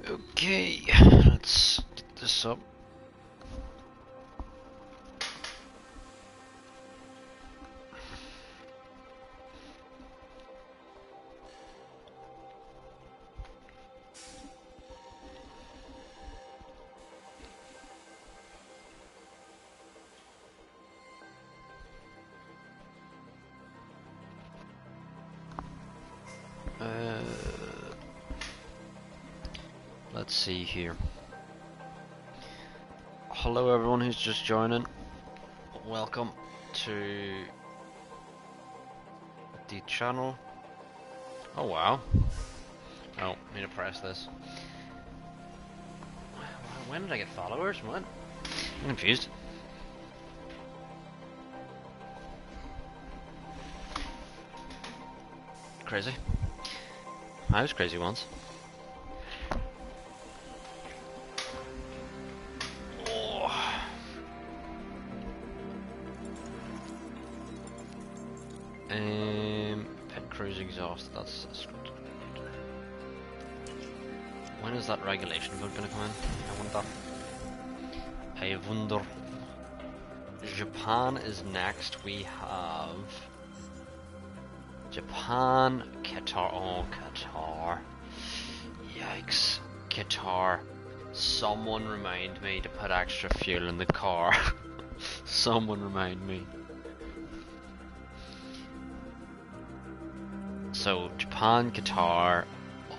Okay, let's get this up. Let's see here. Hello everyone who's just joining. Welcome to the channel. Oh wow. Oh, need to press this. When did I get followers? What? I'm confused. Crazy. I was crazy once. Pit cruise exhaust, that's good. When is that regulation vote gonna come in? I wonder. I wonder. Japan is next. We have Japan, Qatar. Oh, Qatar. Yikes. Qatar. Someone remind me to put extra fuel in the car. Someone remind me. So, Japan, Qatar,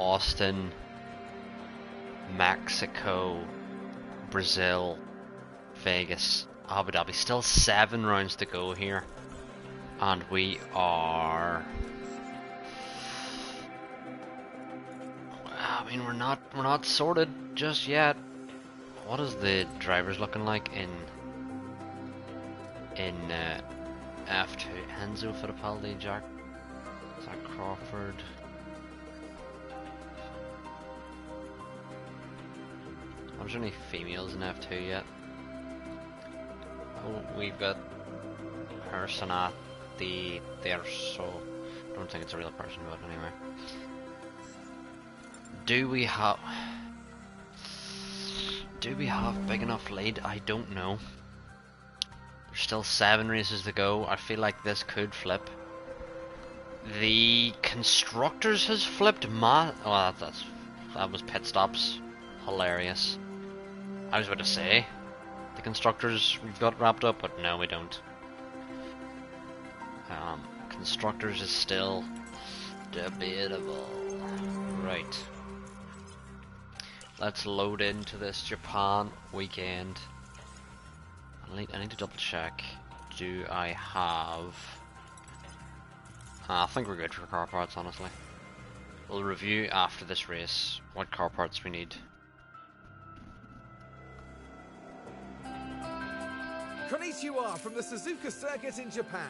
Austin, Mexico, Brazil, Vegas, Abu Dhabi. Still 7 rounds to go here. And we are... I mean, we're not sorted just yet. What is the drivers looking like in F2? Enzo Fittipaldi, Jack Crawford. Are there any females in F2 yet? Oh, we've got person at there, so I don't think it's a real person, but anyway. Do we have big enough lead? I don't know. There's still 7 races to go. I feel like this could flip. The constructors has flipped. Oh, that was pit stops. Hilarious. I was about to say the constructors we've got wrapped up, but no, we don't. Constructors is still debatable. Right. Let's load into this Japan weekend. I need to double check. Do I have... I think we're good for car parts, honestly. We'll review after this race what car parts we need. Konnichiwa from the Suzuka circuit in Japan.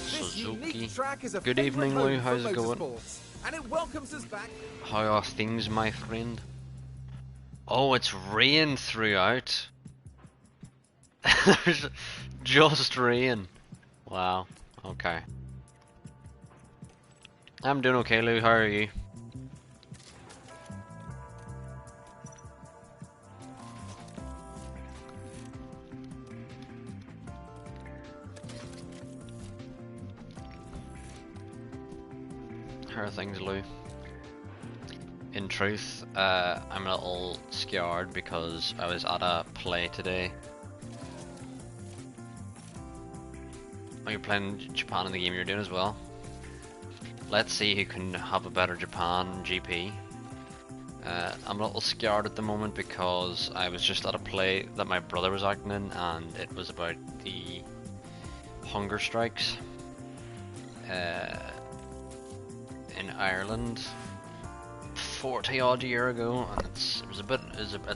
This unique track is a Good evening, Lou. How's it going? And it welcomes us back. How are things, my friend? Oh, it's rain throughout. There's just rain. Wow. Okay. I'm doing okay, Lou. How are you? How are things, Lou? In truth, I'm a little scared because I was at a play today. Oh, you're playing Japan in the game you're doing as well? Let's see who can have a better Japan GP. I'm a little scared at the moment because I was just at a play that my brother was acting in, and it was about the hunger strikes in Ireland 40 odd year ago, and it's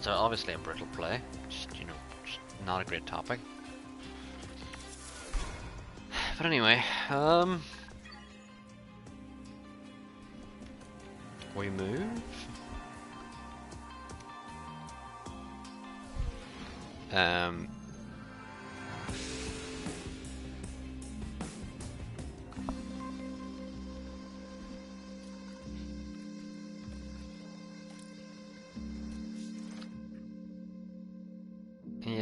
obviously a brutal play. Just, you know, just not a great topic. But anyway, we move.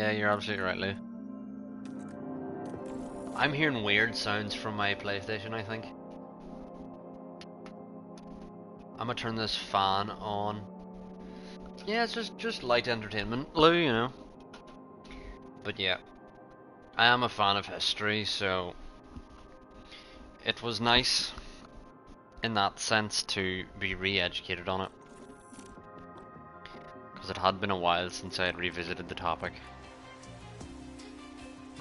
Yeah, you're absolutely right, Lou. I'm hearing weird sounds from my PlayStation, I think. I'm gonna turn this fan on. Yeah, it's just light entertainment, Lou, you know. But yeah, I am a fan of history, so it was nice in that sense to be re-educated on it. Because it had been a while since I had revisited the topic.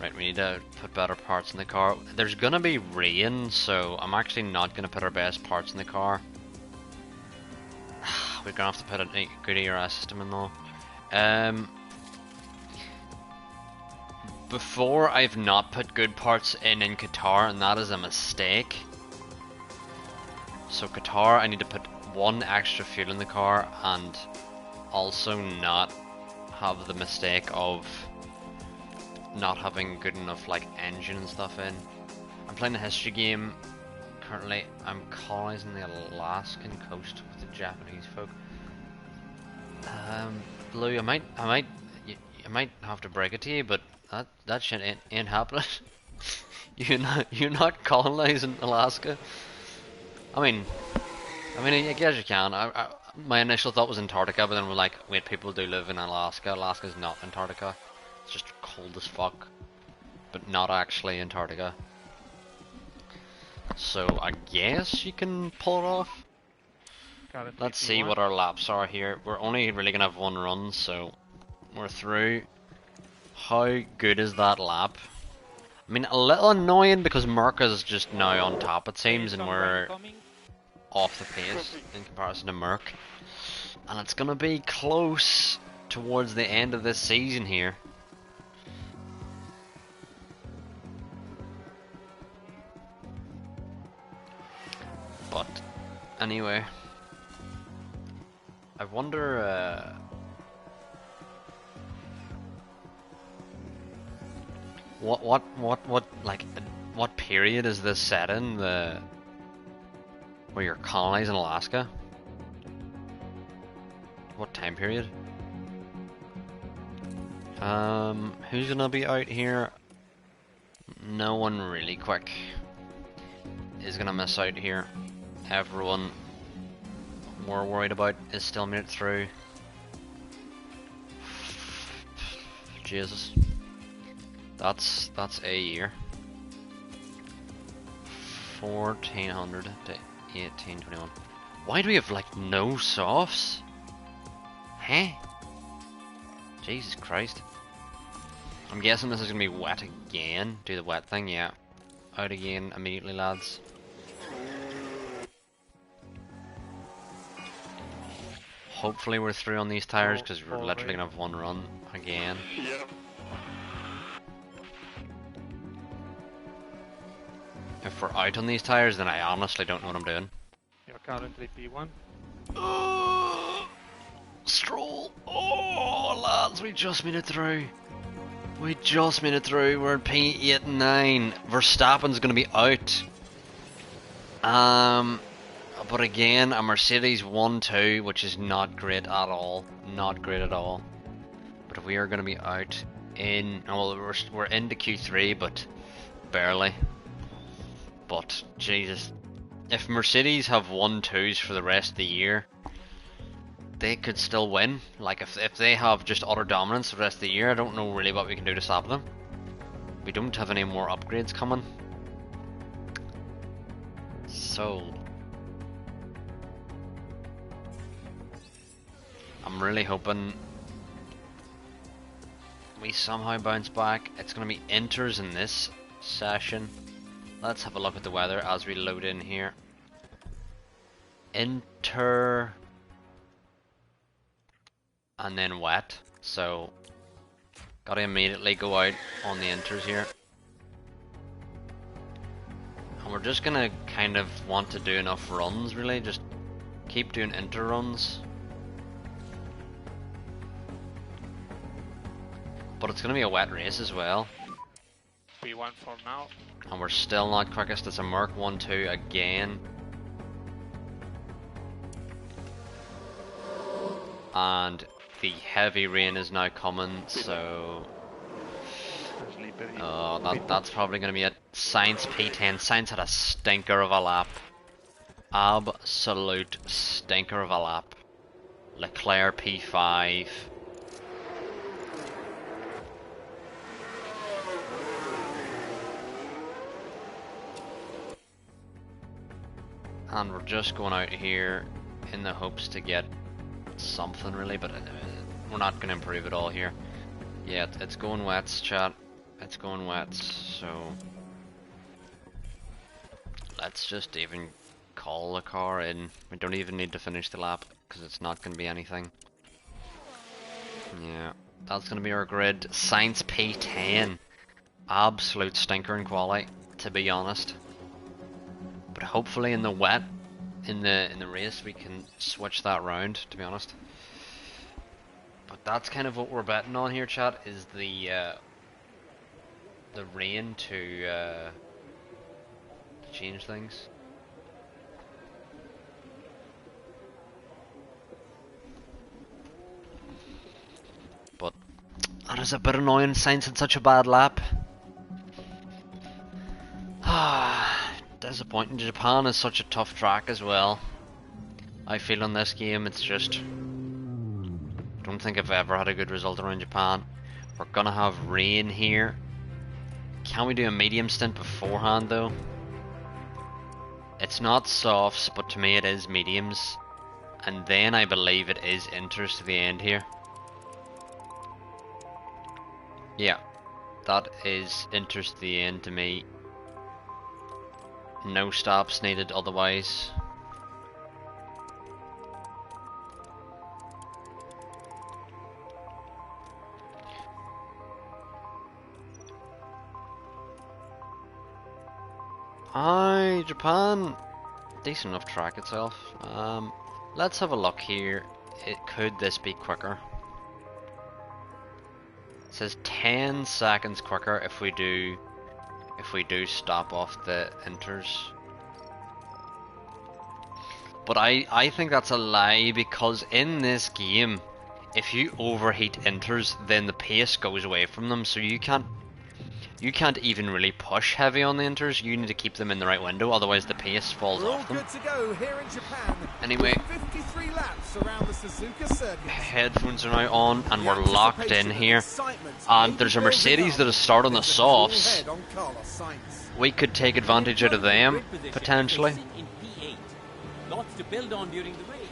Right, we need to put better parts in the car. There's gonna be rain, so I'm actually not gonna put our best parts in the car. We're gonna have to put a good ERS system in though. Before I've not put good parts in Qatar, and that is a mistake. So Qatar, I need to put 1 extra fuel in the car, and also not have the mistake of not having good enough like engine and stuff in. I'm playing a history game currently. I'm colonizing the Alaskan coast with the Japanese folk. Lou, I might have to break it to you, but that shit ain't happening. You're not colonizing Alaska. I mean, I guess you can. My initial thought was Antarctica, but then we're like, wait, people do live in Alaska. Alaska's not Antarctica. It's just cold as fuck, but not actually Antarctica. So I guess you can pull it off. Let's see what our laps are here. We're only really gonna have 1 run, so we're through. How good is that lap? I mean, a little annoying because Merca's just now on top, it seems, and we're off the pace in comparison to Merc. And it's gonna be close towards the end of this season here. But anyway, I wonder what period is this set in, the where you're colonizing Alaska? What time period? Who's gonna be out here? No one really quick is gonna miss out here. Everyone we're worried about is still made it through. Jesus. That's a year. 1400 to 1821. Why do we have like no softs? Huh? Jesus Christ. I'm guessing this is gonna be wet again. Do the wet thing, yeah. Out again immediately, lads. Hopefully we're through on these tires because we're literally gonna have 1 run again. Yep. If we're out on these tires, then I honestly don't know what I'm doing. You're currently P1. Stroll! Oh, lads, we just made it through. We just made it through. We're in P8 and 9. Verstappen's gonna be out. But again, a Mercedes 1-2, which is not great at all. Not great at all. But we are gonna be out in. Well, we're into Q3, but barely. But Jesus, if Mercedes have 1-2s for the rest of the year, they could still win. Like if they have just utter dominance the rest of the year, I don't know really what we can do to stop them. We don't have any more upgrades coming. So I'm really hoping we somehow bounce back. It's gonna be inters in this session. Let's have a look at the weather as we load in here. Inter and then wet, so gotta immediately go out on the inters here. And we're just gonna kind of want to do enough runs, really, just keep doing inter runs. But it's gonna be a wet race as well. P1 for now. And we're still not quickest. It's a Merc 1-2 again. And the heavy rain is now coming, so Oh, that's probably going to be it. Science P10. Science had a stinker of a lap. Absolute stinker of a lap. Leclerc P5. And we're just going out here in the hopes to get something really, but we're not going to improve it all here. Yeah, it's going wets, chat. It's going wets, so let's just even call the car in. We don't even need to finish the lap because it's not going to be anything. Yeah, that's going to be our grid. Science P10. Absolute stinker in quali, to be honest. But hopefully in the wet, in the race, we can switch that round, to be honest. But that's kind of what we're betting on here, chat, is the rain to change things. But that is a bit annoying, Sainz had such a bad lap. Disappointing. Japan is such a tough track as well. I feel in this game it's just, I don't think I've ever had a good result around Japan. We're gonna have rain here. Can we do a medium stint beforehand though? It's not softs, but to me it is mediums. And then I believe it is inters to the end here. Yeah, that is inters to the end to me. No stops needed otherwise. Japan, decent enough track itself. Let's have a look here. Could this be quicker? It says 10 seconds quicker if we do stop off the inters. But I think that's a lie, because in this game, if you overheat inters, then the pace goes away from them, so you can't even really push heavy on the inters. You need to keep them in the right window, otherwise the pace falls off them. Good to go here in Japan. Anyway, 53 laps around the Suzuka circuit. Headphones are now on and we're locked in here. And there's a Mercedes that has started on the softs. We could take advantage out of them, potentially. Lots to build on during the race.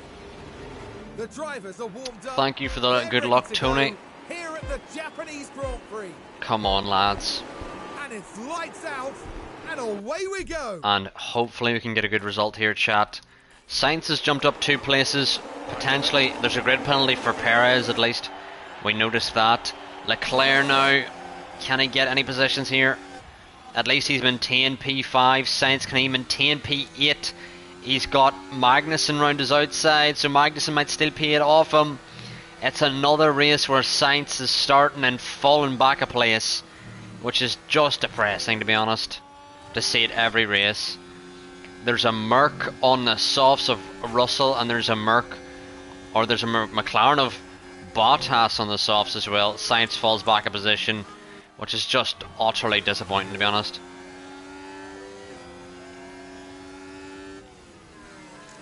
The drivers are warmed up. Thank you for the good luck, Tony. Here at the Japanese Grand Prix. Come on, lads. And it's lights out, and away we go. And hopefully we can get a good result here, chat. Sainz has jumped up 2 places. Potentially, there's a grid penalty for Perez, at least. We noticed that. Leclerc now. Can he get any positions here? At least he's maintained P5. Sainz, can he maintain P8? He's got Magnussen round his outside, so Magnussen might still P8 off him. It's another race where Sainz is starting and falling back a place, which is just depressing, to be honest, to see it every race. There's a Merc on the softs of Russell, and there's a McLaren of Bottas on the softs as well. Sainz falls back a position, which is just utterly disappointing, to be honest.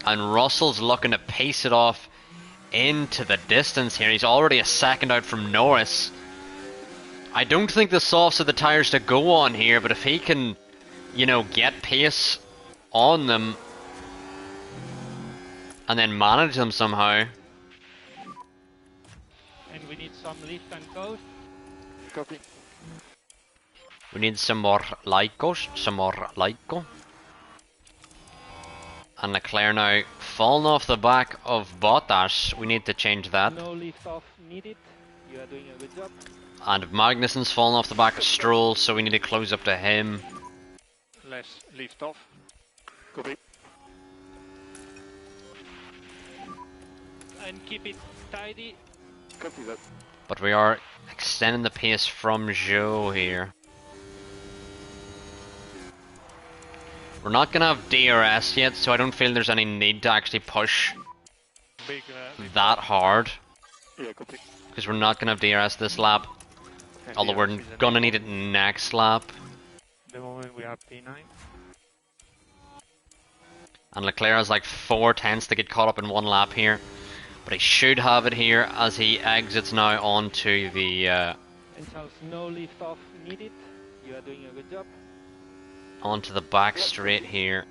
And Russell's looking to pace it off into the distance here. He's already a second out from Norris. I don't think the softs are the tyres to go on here, but if he can, you know, get pace on them and then manage them somehow. And we need some lift and coast. Copy. We need some more Lyco. And Leclerc now falling off the back of Bottas. We need to change that. No lift off needed. You are doing a good job. And Magnussen's falling off the back of Stroll, so we need to close up to him. Less lift off. Copy. And keep it tidy. Copy that. But we are extending the pace from Zhou here. We're not going to have DRS yet, so I don't feel there's any need to actually push Big, that hard. Yeah, copy. Because we're not going to have DRS this lap. Although we're gonna need it next lap. The moment we are P9. And Leclerc has like 4 tenths to get caught up in one lap here. But he should have it here as he exits now onto the And Charles, no lift off needed. You are doing a good job. onto the back straight here.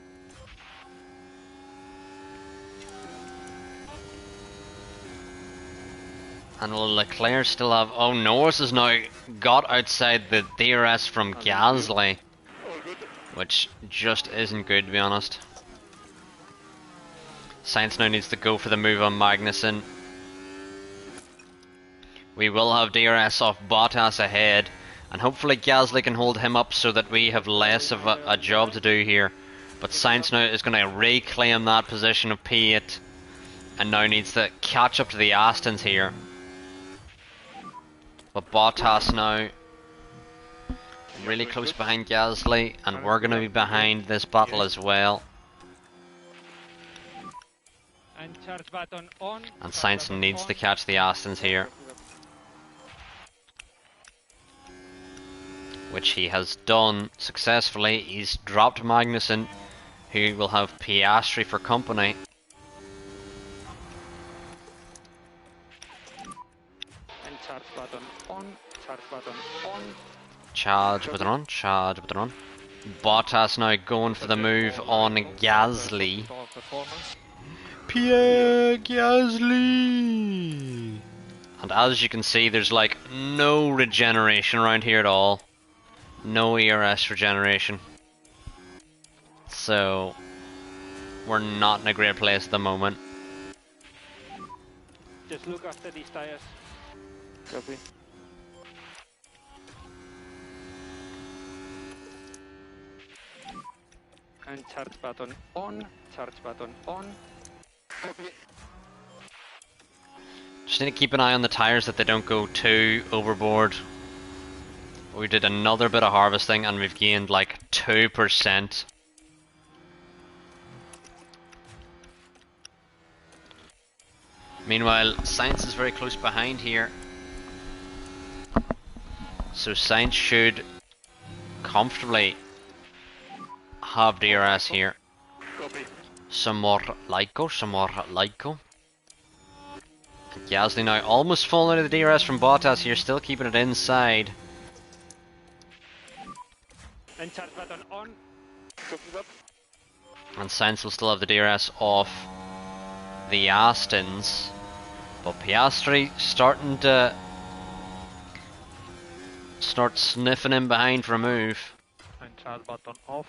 And will Leclerc still have... Oh, Norris has now got outside the DRS from Gasly. Which just isn't good, to be honest. Sainz now needs to go for the move on Magnussen. We will have DRS off Bottas ahead. And hopefully Gasly can hold him up so that we have less of a job to do here. But Sainz now is going to reclaim that position of P8. And now needs to catch up to the Astons here. But Bottas now really close behind Gasly, and we're going to be behind this battle as well. And charge button on. And Sainz needs to catch the Astons here, which he has done successfully. He's dropped Magnussen, who will have Piastri for company. And charge button on. Charge button on. Charge button on, charge button on. Bottas now going for the move on Gasly. Pierre Gasly! And as you can see, there's like no regeneration around here at all. No ERS regeneration. So, we're not in a great place at the moment. Just look after these tires. Copy. And charge button on. Charge button on. Copy. Just need to keep an eye on the tires that they don't go too overboard. We did another bit of harvesting and we've gained like 2%. Meanwhile, Sainz is very close behind here. So Sainz should comfortably have DRS here. Copy. Some more Lyco, some more Lyco. Gasly now almost falling out of the DRS from Bottas here, still keeping it inside. And charge button on. Copy that. And Sainz will still have the DRS off the Astons. But Piastri starting to start sniffing in behind for a move. And charge button off.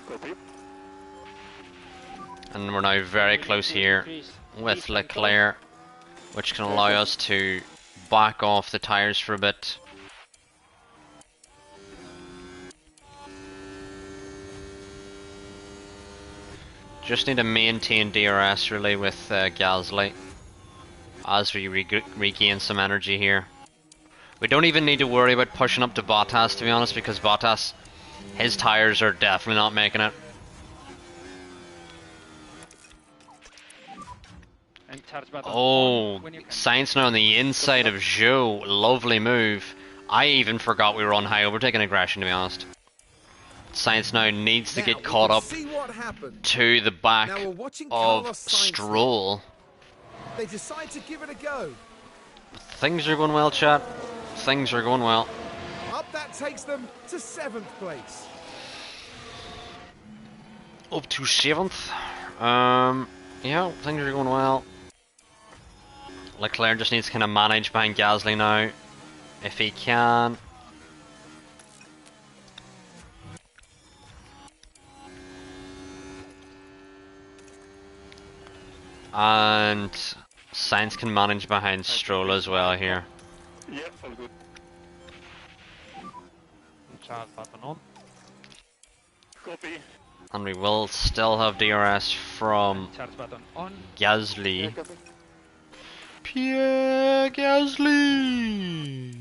Copy. And we're now very close here with Leclerc, which can allow us to back off the tyres for a bit. Just need to maintain DRS really with Gasly as we regain some energy here. We don't even need to worry about pushing up to Bottas, to be honest, because Bottas, his tyres are definitely not making it. And charge button Oh, on when you can. Sainz now on the inside of Zhou. Lovely move. I even forgot we were on high overtaking aggression, to be honest. Sainz now needs to get caught up to the back of Stroll. They decide to give it a go. Things are going well, chat. Things are going well. Up that takes them to 7th place. Up to 7th. Yeah, things are going well. Leclerc just needs to kind of manage behind Gasly now, if he can. And Sainz can manage behind Stroll as well here. Yeah, all good. Charge button on. Copy. And we will still have DRS from Charge button on. Gasly. Pierre Gasly!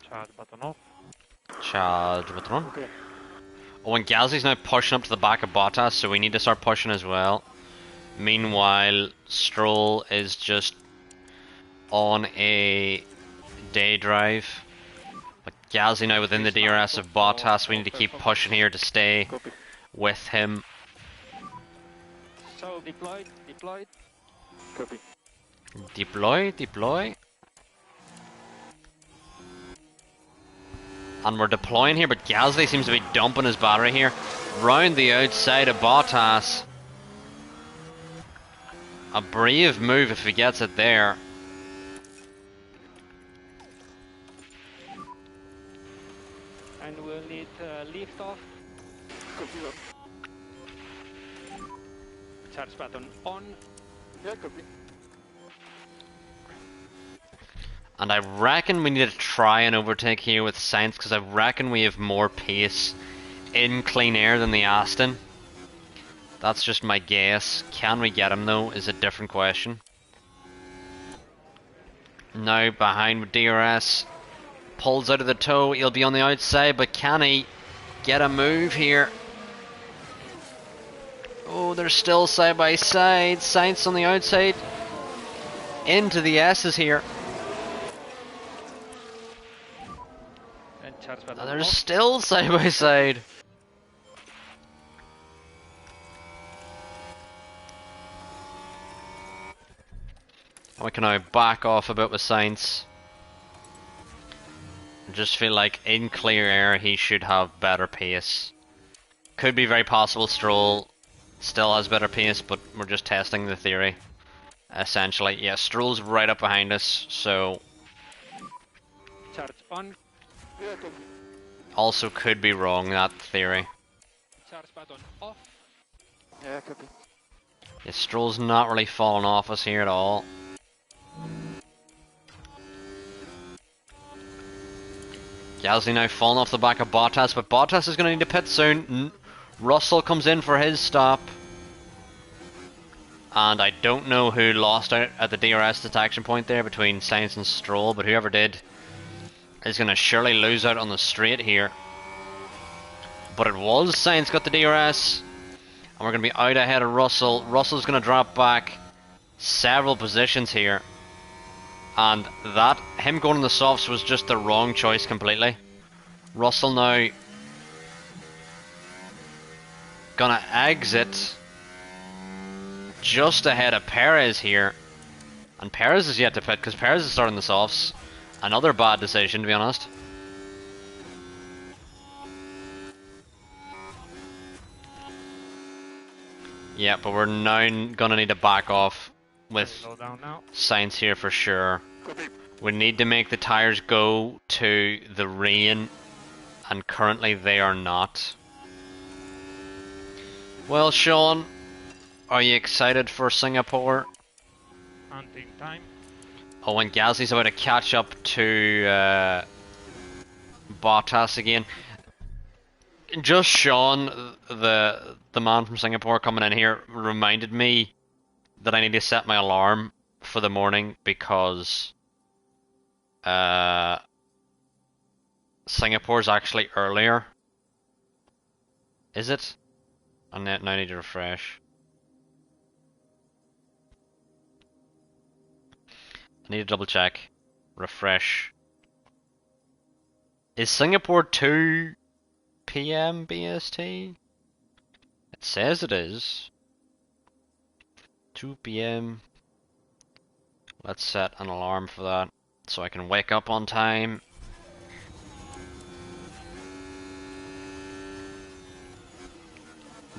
Charge button off. Charge button on. Okay. Oh, and Gasly's now pushing up to the back of Bottas, so we need to start pushing as well. Meanwhile, Stroll is just on a day drive. But Gasly now within the DRS of Bottas. We need to keep pushing here to stay Copy. with him. So deployed. Copy. Deploy. And we're deploying here, but Gasly seems to be dumping his battery here. Round the outside of Bottas. A brave move if he gets it there. And we'll need lift off. Copy that. Charge button on. Yeah, copy. And I reckon we need to try and overtake here with Sainz, because I reckon we have more pace in clean air than the Aston. That's just my guess. Can we get him though is a different question. Now behind with DRS. Pulls out of the toe. He'll be on the outside, but can he get a move here? Oh, they're still side by side. Sainz on the outside. Into the S's here. And charge button And they're off. still side by side. We can now back off a bit with Sainz. I just feel like in clear air he should have better pace. Could be very possible Stroll still has better pace, but we're just testing the theory. Essentially, yeah, Stroll's right up behind us, so Charge on. Yeah, copy. also could be wrong, that theory. Charge button off. Yeah, copy. Yeah, Stroll's not really falling off us here at all. Gasly now falling off the back of Bottas, but Bottas is going to need to pit soon. Russell comes in for his stop. And I don't know who lost out at the DRS detection point there between Sainz and Stroll, but whoever did is going to surely lose out on the straight here. But it was Sainz got the DRS, and we're going to be out ahead of Russell. Russell's going to drop back several positions here. And that, him going on the softs was just the wrong choice completely. Russell now gonna exit just ahead of Perez here. And Perez is yet to pit because Perez is starting the softs. Another bad decision, to be honest. Yeah, but we're now gonna need to back off with Slow down now. Sainz here for sure. Copy. We need to make the tires go to the rain, and currently they are not. Well, Sean, are you excited for Singapore? Until time. Oh, and Gasly's about to catch up to Bottas again. Just Sean, the man from Singapore coming in here, reminded me that I need to set my alarm for the morning because Singapore's actually earlier. Is it? I now need to refresh. I need to double check. Refresh. Is Singapore 2 PM BST? It says it is. 2 PM. Let's set an alarm for that so I can wake up on time.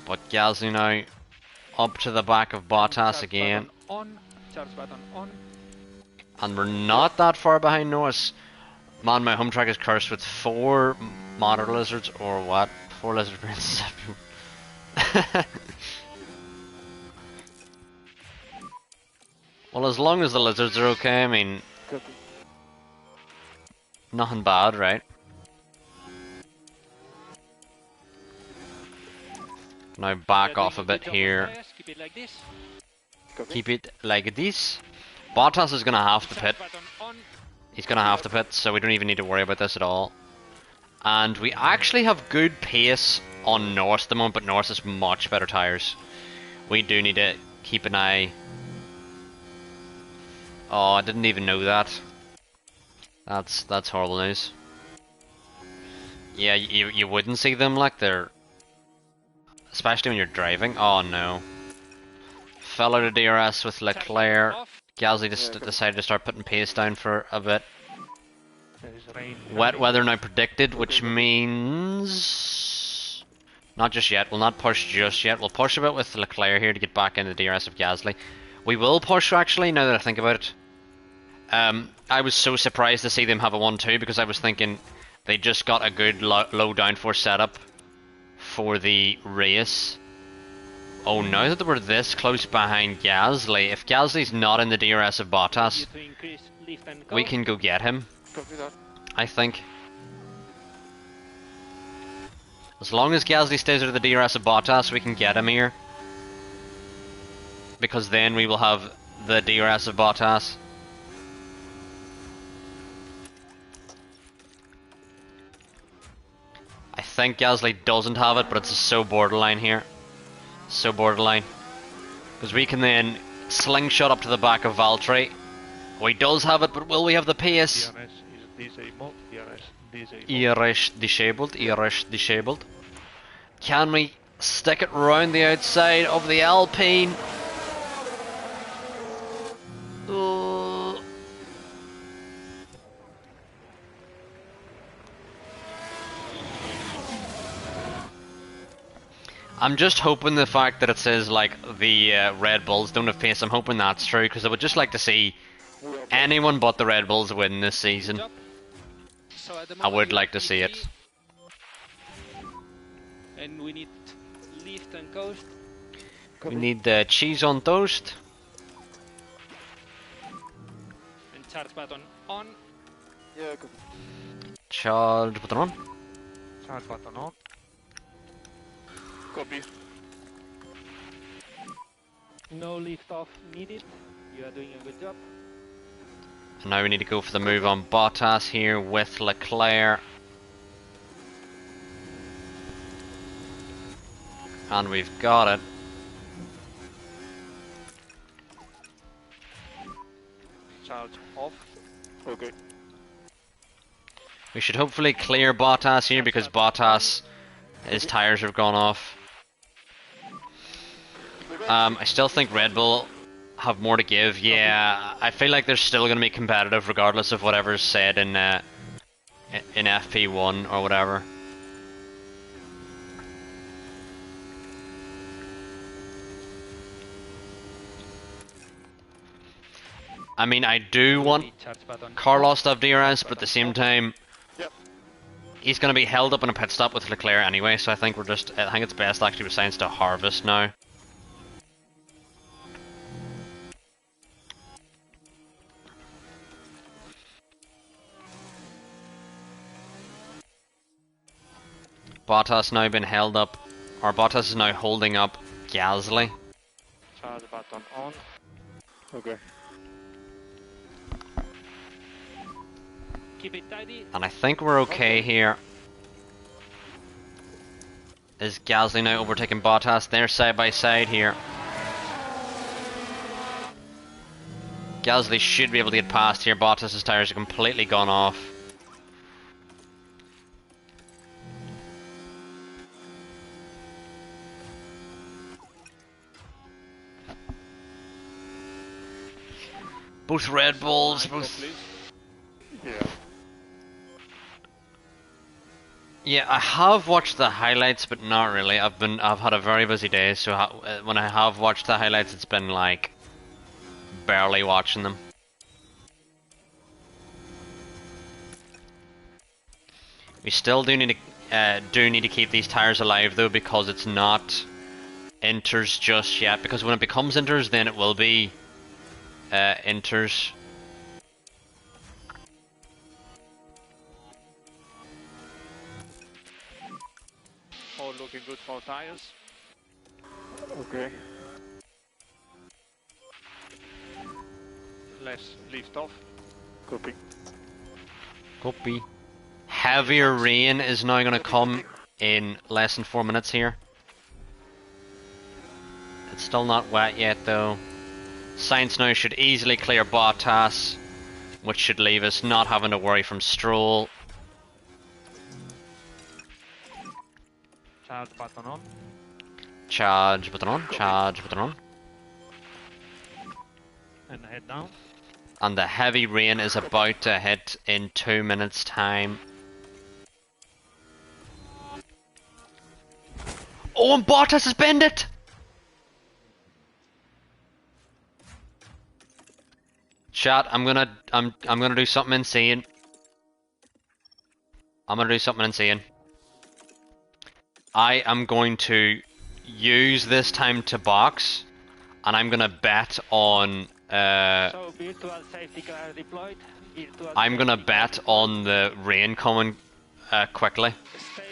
But Gasly now up to the back of Bottas Charge again. button on. Charge button on. And we're not that far behind Norris. Man, my home track is cursed with 4 monitor lizards, or what? 4 lizard brains. Well, as long as the lizards are okay, I mean, Copy. nothing bad, right? Now back off a bit here. Keep it like this. Copy. Keep it like this. Bottas is gonna have to pit. Charge button on. He's gonna have to pit, so we don't even need to worry about this at all. And we actually have good pace on Norris at the moment, but Norris has much better tyres. We do need to keep an eye. Oh, I didn't even know that. That's horrible news. Yeah, you wouldn't see them like they're, especially when you're driving. Oh no. Fell out of DRS with Leclerc. Gasly just decided to start putting pace down for a bit. There is rain. Wet weather now predicted, which means not just yet. We'll not push just yet. We'll push a bit with Leclerc here to get back into DRS of Gasly. We will push actually, now that I think about it. I was so surprised to see them have a 1-2 because I was thinking they just got a good low downforce setup for the race. Oh, now that we're this close behind Gasly, if Gasly's not in the DRS of Bottas, we can go get him, Copy that. I think. As long as Gasly stays out of the DRS of Bottas, we can get him here. Because then we will have the DRS of Bottas. I think Gasly doesn't have it, but it's so borderline here. So borderline. Because we can then slingshot up to the back of Valtteri. Oh, he does have it, but will we have the pace? DRS is disabled. DRS disabled. ERS disabled. ERS disabled. Can we stick it round the outside of the Alpine? Oh. I'm just hoping the fact that it says like the Red Bulls don't have pace, I'm hoping that's true, because I would just like to see anyone but the Red Bulls win this season. I would like to see it. And we need lift and coast. We need the cheese on toast. And charge button on. Yeah, copy. Charge button on. Charge button on. Copy. No lift off needed. You are doing a good job. And now we need to go for the move on Bottas here with Leclerc. And we've got it. Charge off. Okay. We should hopefully clear Bottas here because Bottas, his tires have gone off. I still think Red Bull have more to give. Yeah, I feel like they're still going to be competitive regardless of whatever's said in FP1 or whatever. I mean, I do want Carlos to have DRS, but at the same time, he's going to be held up in a pit stop with Leclerc anyway, so I think I think it's best actually with Sainz to harvest now. Bottas now been held up, or Bottas is now holding up Gasly. Charge button on. Okay. Keep it tidy. And I think we're okay here. Is Gasly now overtaking Bottas? They're side by side here. Gasly should be able to get past here. Bottas' tires are completely gone off. Both Red Bulls, both... Yeah. Yeah, I have watched the highlights, but not really. I've had a very busy day, so when I have watched the highlights, it's been like barely watching them. We still do need to keep these tires alive though, because it's not inters just yet. Because when it becomes inters, then it will be inters. All looking good for tires. Okay. Less lift off. Copy. Copy. Heavier rain is now going to come in less than 4 minutes here. It's still not wet yet though. Sainz now should easily clear Bottas, which should leave us not having to worry from Stroll. Charge button on. Charge button on, charge button on. And head down. And the heavy rain is about to hit in 2 minutes time. Oh, and Bottas has bent it! Chat, I'm gonna do something insane. I'm gonna do something insane. I am going to use this time to box, and I'm gonna bet on So virtual safety car deployed. I'm gonna bet on the rain coming quickly. Stay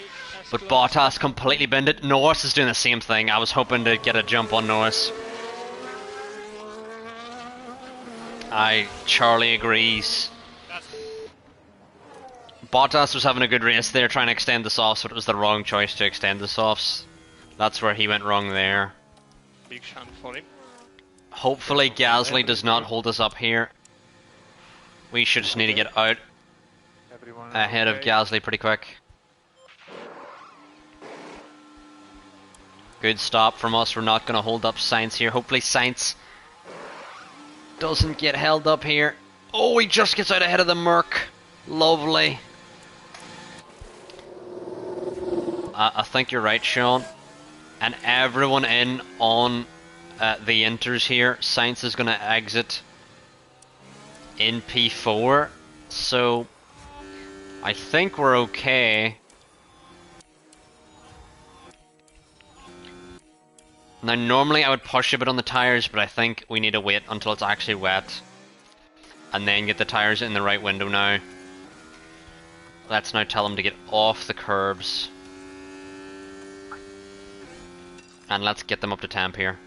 as But close Bottas completely bent it. Norris is doing the same thing. I was hoping to get a jump on Norris. Charlie agrees. Bottas was having a good race there, trying to extend the softs, but it was the wrong choice to extend the softs. That's where he went wrong there. Big shunt for him. Hopefully Gasly does not hold us up here. We should just need to get out Everyone ahead of okay. Gasly pretty quick. Good stop from us. We're not going to hold up Sainz here. Hopefully Sainz doesn't get held up here. Oh, he just gets out ahead of the Merc. Lovely. I think you're right, Sean. And everyone in on the inters here. Sainz is going to exit in P4. So I think we're okay. Now normally I would push a bit on the tires, but I think we need to wait until it's actually wet and then get the tires in the right window now. Let's now tell them to get off the curbs. And let's get them up to temp here.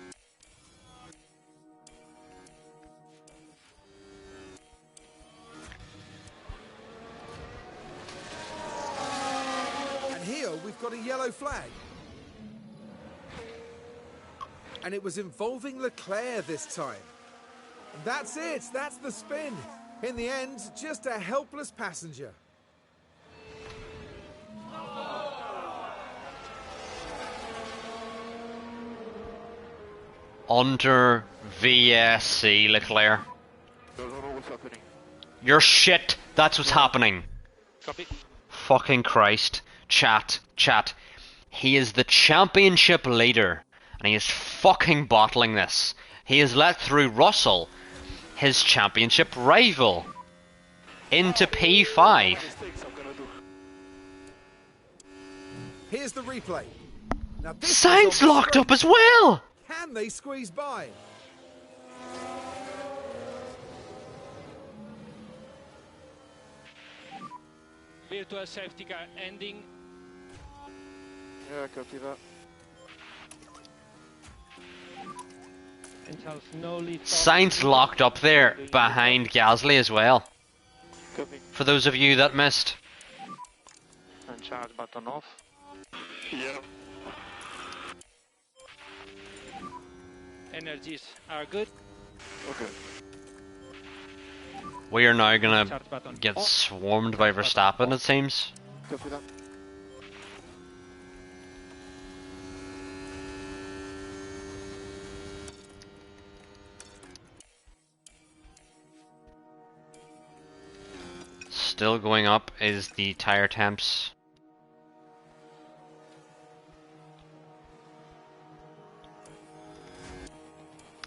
And here we've got a yellow flag. And it was involving Leclerc this time. And that's it, that's the spin. In the end, just a helpless passenger. Under VSC Leclerc. Don't know what's happening. You're shit. That's what's happening. Copy. Fucking Christ. Chat. He is the championship leader. And he is fucking bottling this. He has let through Russell, his championship rival, into P5. Mistakes I'm gonna do. Here's the replay. Now this was Sainz on the locked straight. up as well. Can they squeeze by? Virtual safety car ending. Yeah, copy that. And Charles no lead. Sainz locked up there behind Gasly as well. Copy. For those of you that missed. And charge button off. Yeah. Energies are good. Okay. We are now gonna Charge button get off. swarmed by Verstappen, it seems. Copy that. Still going up is the tire temps.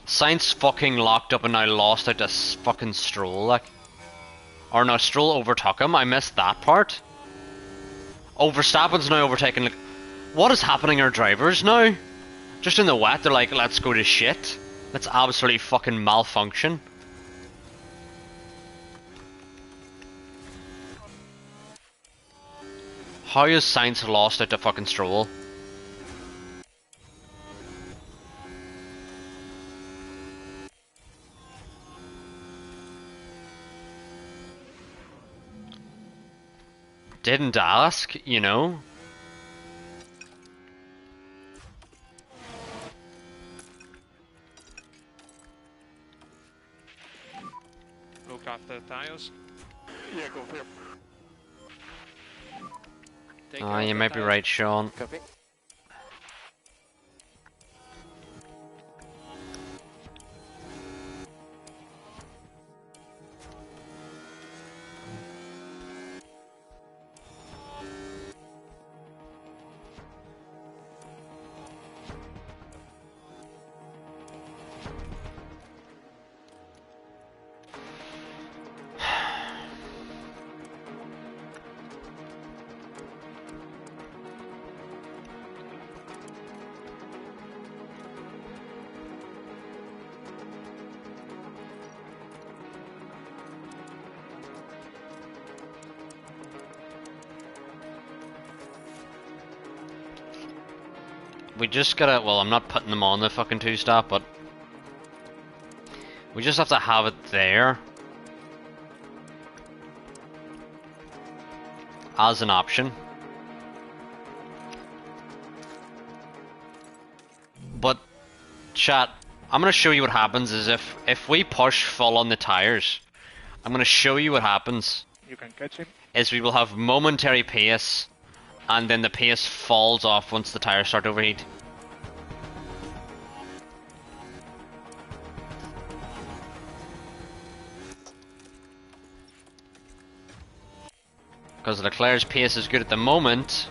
Sainz fucking locked up and now lost out to fucking Stroll, like. Or no, Stroll overtook him. I missed that part. Oh, Verstappen's now overtaking. Like, what is happening to our drivers now? Just in the wet, they're like, let's go to shit. Let's absolutely fucking malfunction. How has Sainz lost out to fucking Stroll? Didn't ask, you know. the tires. Yeah, confirm. Take care Ah, of you the might be tires. right, Sean. Copy. We just gotta, well, I'm not putting them on the fucking two-stop, but we just have to have it there as an option. But, chat, I'm gonna show you what happens is if we push full on the tires, I'm gonna show you what happens You can catch him. is we will have momentary pace, and then the pace falls off once the tires start to overheat. Because Leclerc's pace is good at the moment.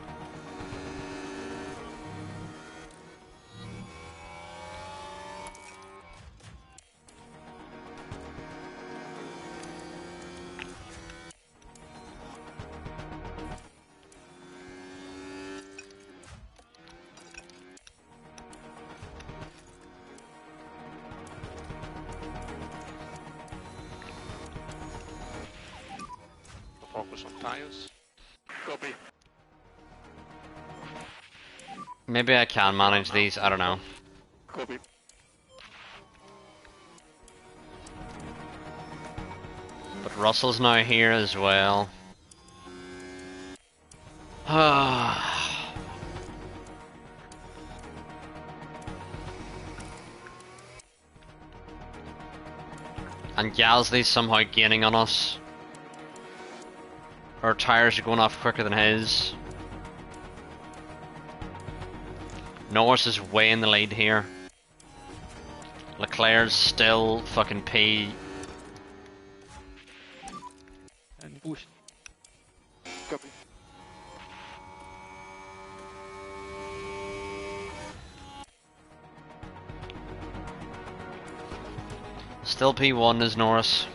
Focus on tires. Copy. Maybe I can manage these, I don't know. Copy. But Russell's now here as well. And Gasly's somehow gaining on us. Our tires are going off quicker than his. Norris is way in the lead here. Leclerc's still fucking P. And push. Copy. Still P1 is Norris.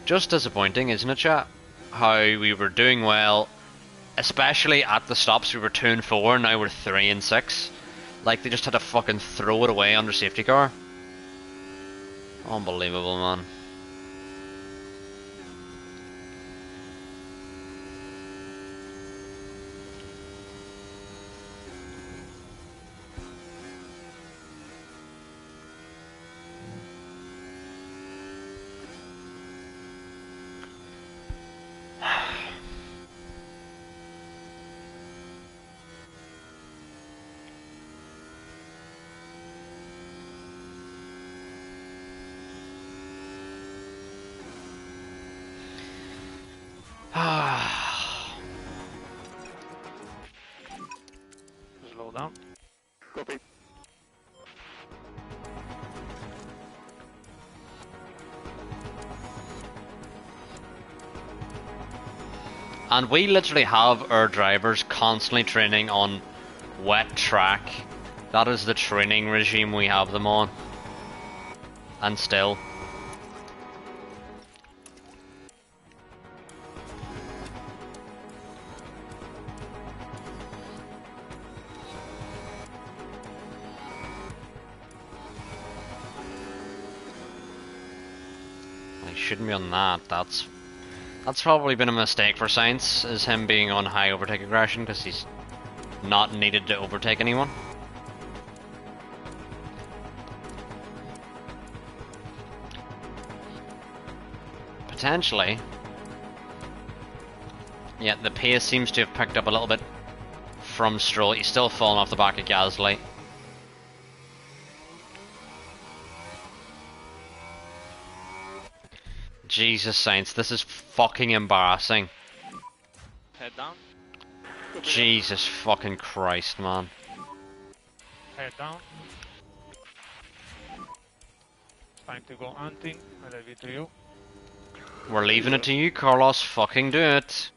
Just disappointing, isn't it, chat? How we were doing well, especially at the stops. We were 2 and 4, now we're 3 and 6. Like they just had to fucking throw it away under safety car. Unbelievable, man. Slow down. Copy. And we literally have our drivers constantly training on wet track. That is the training regime we have them on. And still. He shouldn't be on that. That's probably been a mistake for Sainz, is him being on high overtake aggression, because he's not needed to overtake anyone. Potentially. Yeah, the pace seems to have picked up a little bit from Stroll. He's still falling off the back of Gasly. Jesus Saints, this is fucking embarrassing. Head down. Jesus fucking Christ, man. Head down. Time to go hunting. I leave it to you. We're leaving it to you, Carlos. Fucking do it.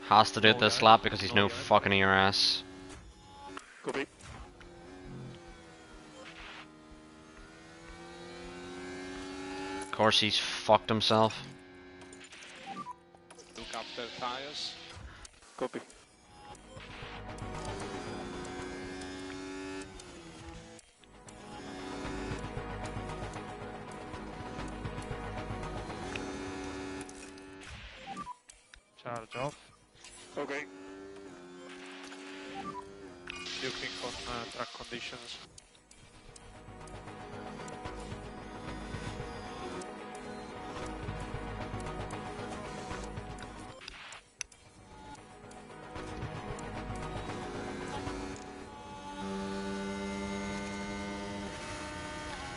Has to do it this lap because he's no fucking your ass. Copy. Of course he's fucked himself. Look after tires. Copy. Charge off. Okay. Looking on track conditions.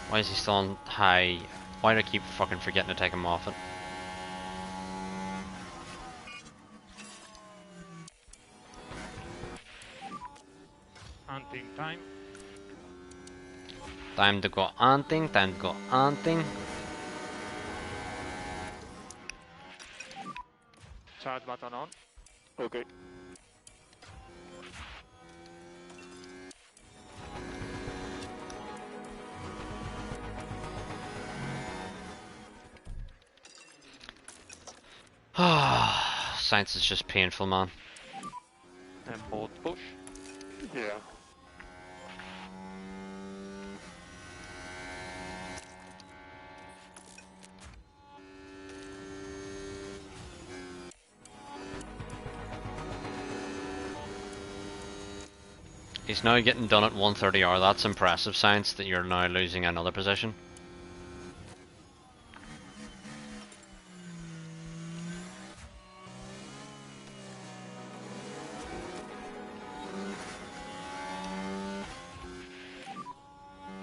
Why is he still on high? Why do I keep fucking forgetting to take him off it? Hunting time. Time to go hunting, time to go hunting. Charge button on. Okay. Science is just painful, man. And both push. Yeah. He's now getting done at 130R. That's impressive, Science, that you're now losing another position.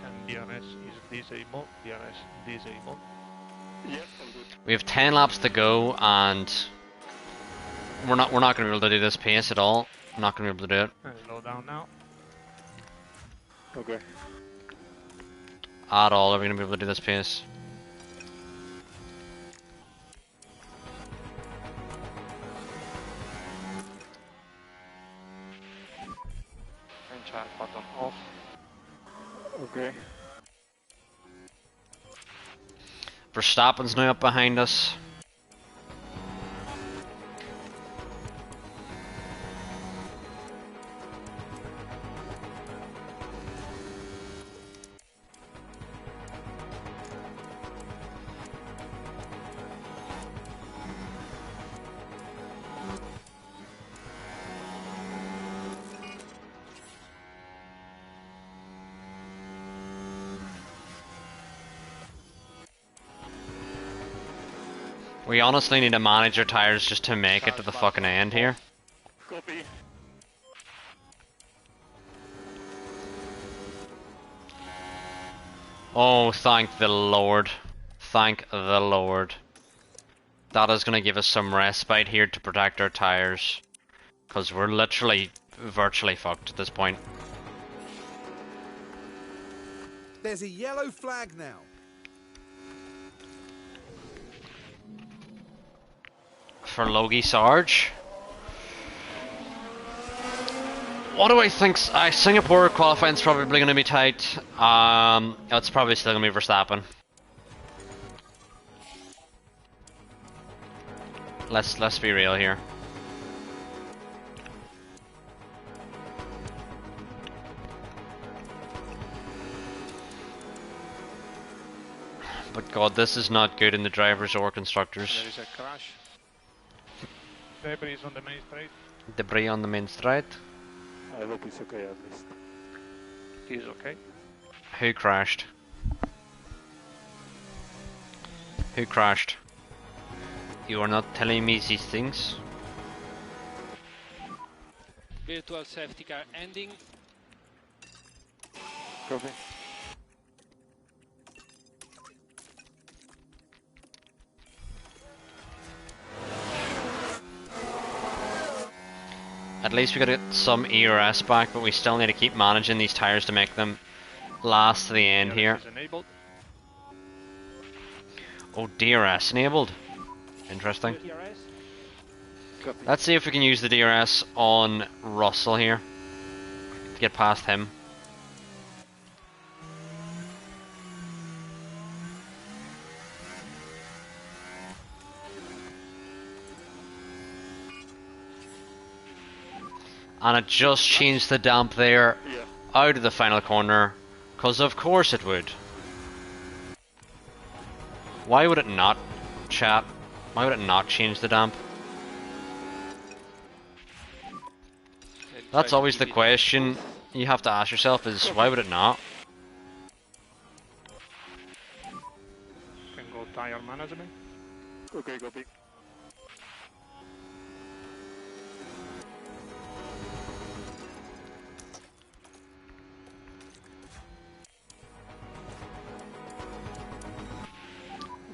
And DRS is disabled. DRS disabled. Yeah, I'm good. We have 10 laps to go, and we're not going to be able to do this pace at all. We're not going to be able to do it And slow down now. Okay. at all. Are we going to be able to do this pace? And charge button off. Okay. Verstappen's now up behind us. We honestly need to manage our tires just to make it to the fucking end here. Copy. Oh, thank the Lord. Thank the Lord. That is going to give us some respite here to protect our tires. Because we're literally, virtually fucked at this point. There's a yellow flag now. For Logie Sarge. What do I think? Singapore qualifying's probably going to be tight. It's probably still going to be Verstappen. Let's be real here. But God, this is not good in the drivers or constructors. There is a crash. Debris on the main straight. Debris on the main straight. I hope it's okay at least. It is okay. Who crashed? Who crashed? You are not telling me these things? Virtual safety car ending. Copy. At least we gotta get some ERS back, but we still need to keep managing these tires to make them last to the end here. Is enabled. Oh, DRS enabled. Interesting. DRS. Copy. Let's see if we can use the DRS on Russell here to get past him. And it just changed the damp there Yeah. out of the final corner, because of course it would. Why would it not, chat? Why would it not change the damp? That's always the question you have to ask yourself, is why would it not? Can go tire management. Okay, copy.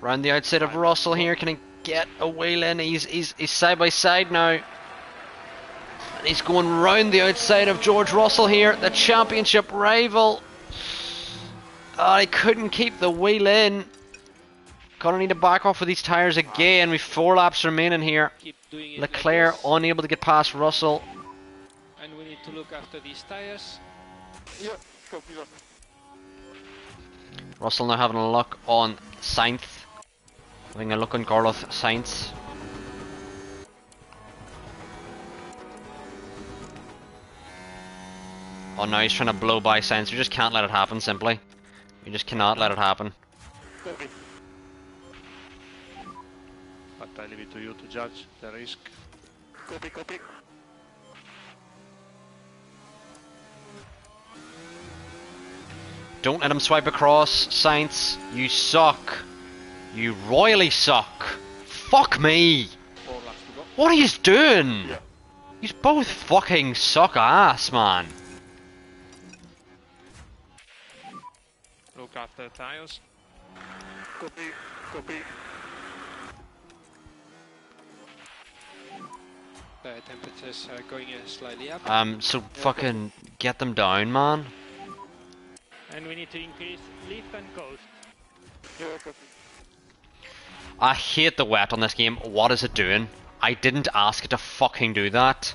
Round the outside of Russell here, can he get a wheel in? He's side by side now. And he's going round the outside of George Russell here, the championship rival. Oh, he couldn't keep the wheel in. Gonna need to back off with these tyres again. We've 4 laps remaining here. Keep doing it Leclerc like this. unable to get past Russell. And we need to look after these tires. Yeah, copy that. Russell now having a look on Sainz. Having a look on Carlos Sainz. Oh, now he's trying to blow by Sainz. You just can't let it happen, simply. You just cannot let it happen. Copy. But I leave it to you to judge the risk. Copy, copy. Don't let him swipe across, Sainz. You suck. You royally suck. Fuck me. 4 laps to go. What are you doing? Yeah. You both fucking suck ass, man. Look after the tires. Copy, copy. Temperatures are going slightly up. So fucking get them down, man. And we need to increase lift and coast. Yeah, copy. I hate the wet on this game. What is it doing? I didn't ask it to fucking do that.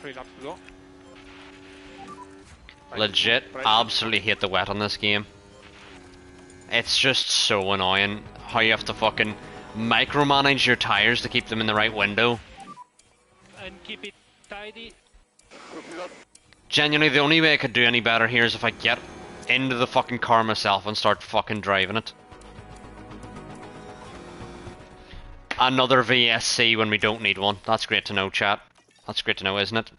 3 laps to go. Legit, absolutely hate the wet on this game. It's just so annoying how you have to fucking micromanage your tires to keep them in the right window. And keep it tidy. Genuinely, the only way I could do any better here is if I get into the fucking car myself and start fucking driving it. Another VSC when we don't need one. That's great to know, chat. That's great to know, isn't it?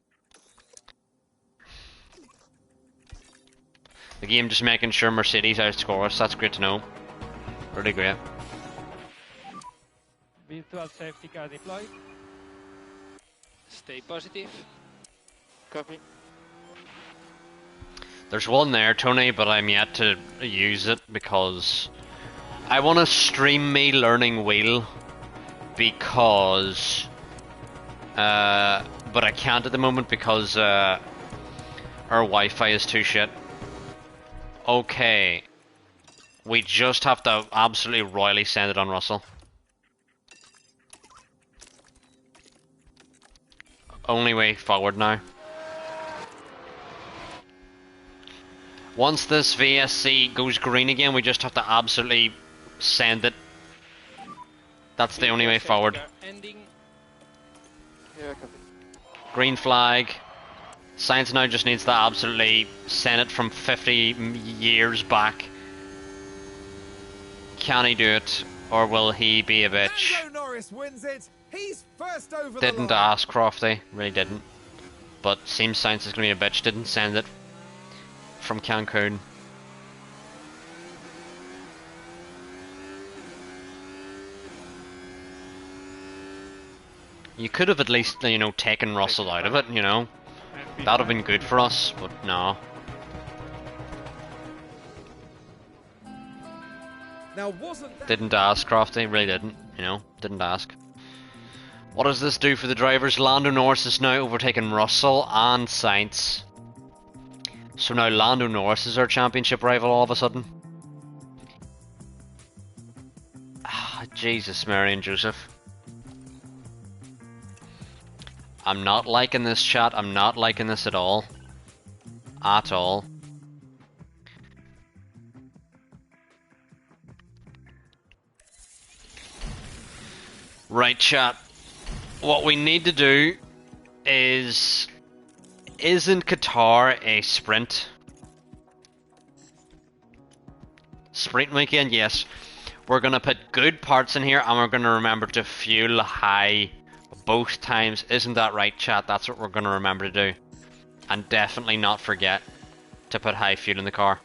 The game just making sure Mercedes outscore us. That's great to know. Really great. Virtual safety car deployed. Stay positive. Copy. There's one there, Tony, but I'm yet to use it because I want to stream me learning wheel because but I can't at the moment because our Wi-Fi is too shit. Okay, we just have to absolutely royally send it on Russell. Only way forward now. Once this VSC goes green again, we just have to absolutely send it. That's the only way forward. Ending. Yeah, copy. Green flag. Science now just needs to absolutely send it from 50 years back. Can he do it, or will he be a bitch? Lando Norris wins it. He's first over Didn't the line. ask Crofty, really didn't. But seems Science is going to be a bitch, didn't send it from Cancun. You could have at least, you know, taken Russell out of it, you know. And That'd have been good for us, but no. Now, wasn't that... Didn't ask, Crofty, really didn't, you know, didn't ask. What does this do for the drivers? Lando Norris is now overtaking Russell and Sainz. So now Lando Norris is our championship rival all of a sudden. Ah, Jesus, Mary and Joseph. I'm not liking this, chat. I'm not liking this at all. At all. Right, chat. What we need to do is... Isn't Qatar a sprint? Sprint weekend, yes. We're going to put good parts in here and we're going to remember to fuel high both times. Isn't that right, chat? That's what we're going to remember to do. And definitely not forget to put high fuel in the car.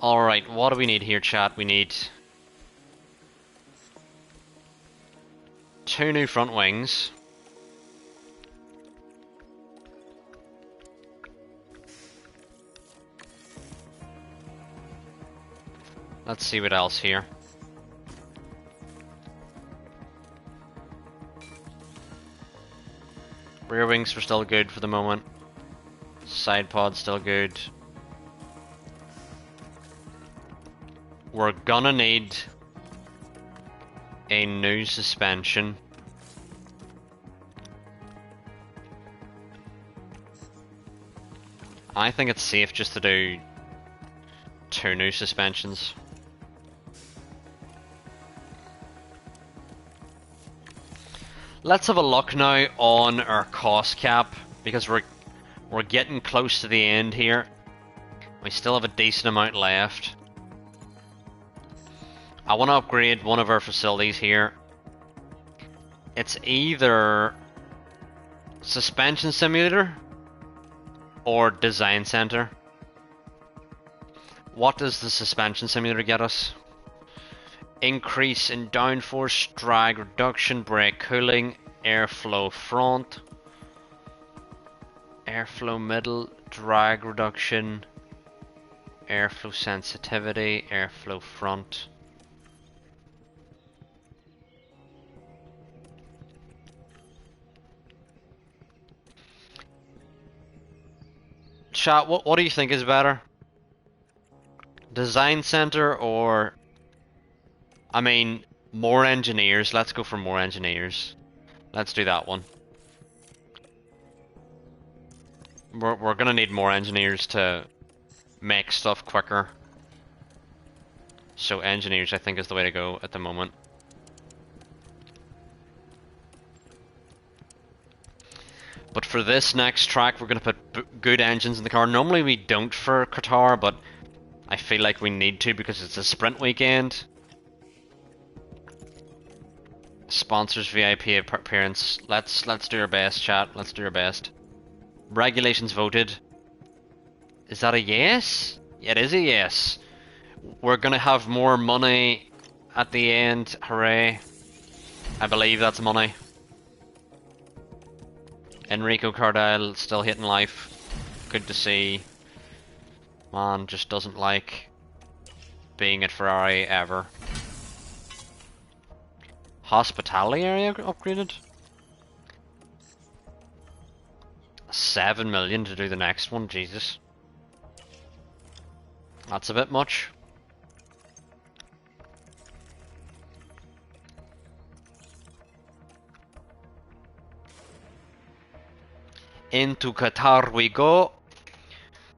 Alright, what do we need here, chat? We need 2 new front wings. Let's see what else here. Rear wings are still good for the moment. Side pod's still good. We're gonna need a new suspension. I think it's safe just to do 2 new suspensions. Let's have a look now on our cost cap, because we're getting close to the end here. We still have a decent amount left. I want to upgrade one of our facilities here. It's either suspension simulator or design center. What does the suspension simulator get us? Increase in downforce, drag reduction, brake cooling, airflow front, airflow middle, drag reduction, airflow sensitivity, airflow front. Chat, what do you think is better? Design center or... I mean, more engineers. Let's go for more engineers. Let's do that one. We're gonna need more engineers to make stuff quicker. So engineers, I think, is the way to go at the moment. But for this next track, we're gonna put good engines in the car. Normally we don't for Qatar, but I feel like we need to because it's a sprint weekend. Sponsors VIP appearance. Let's do our best, chat. Let's do our best. Regulations voted. Is that a yes? It is a yes. We're gonna have more money at the end. Hooray. I believe that's money. Enrico Cardile still hitting life. Good to see. Man just doesn't like being at Ferrari ever. Hospitality area upgraded? 7 million to do the next one, Jesus. That's a bit much. Into Qatar we go.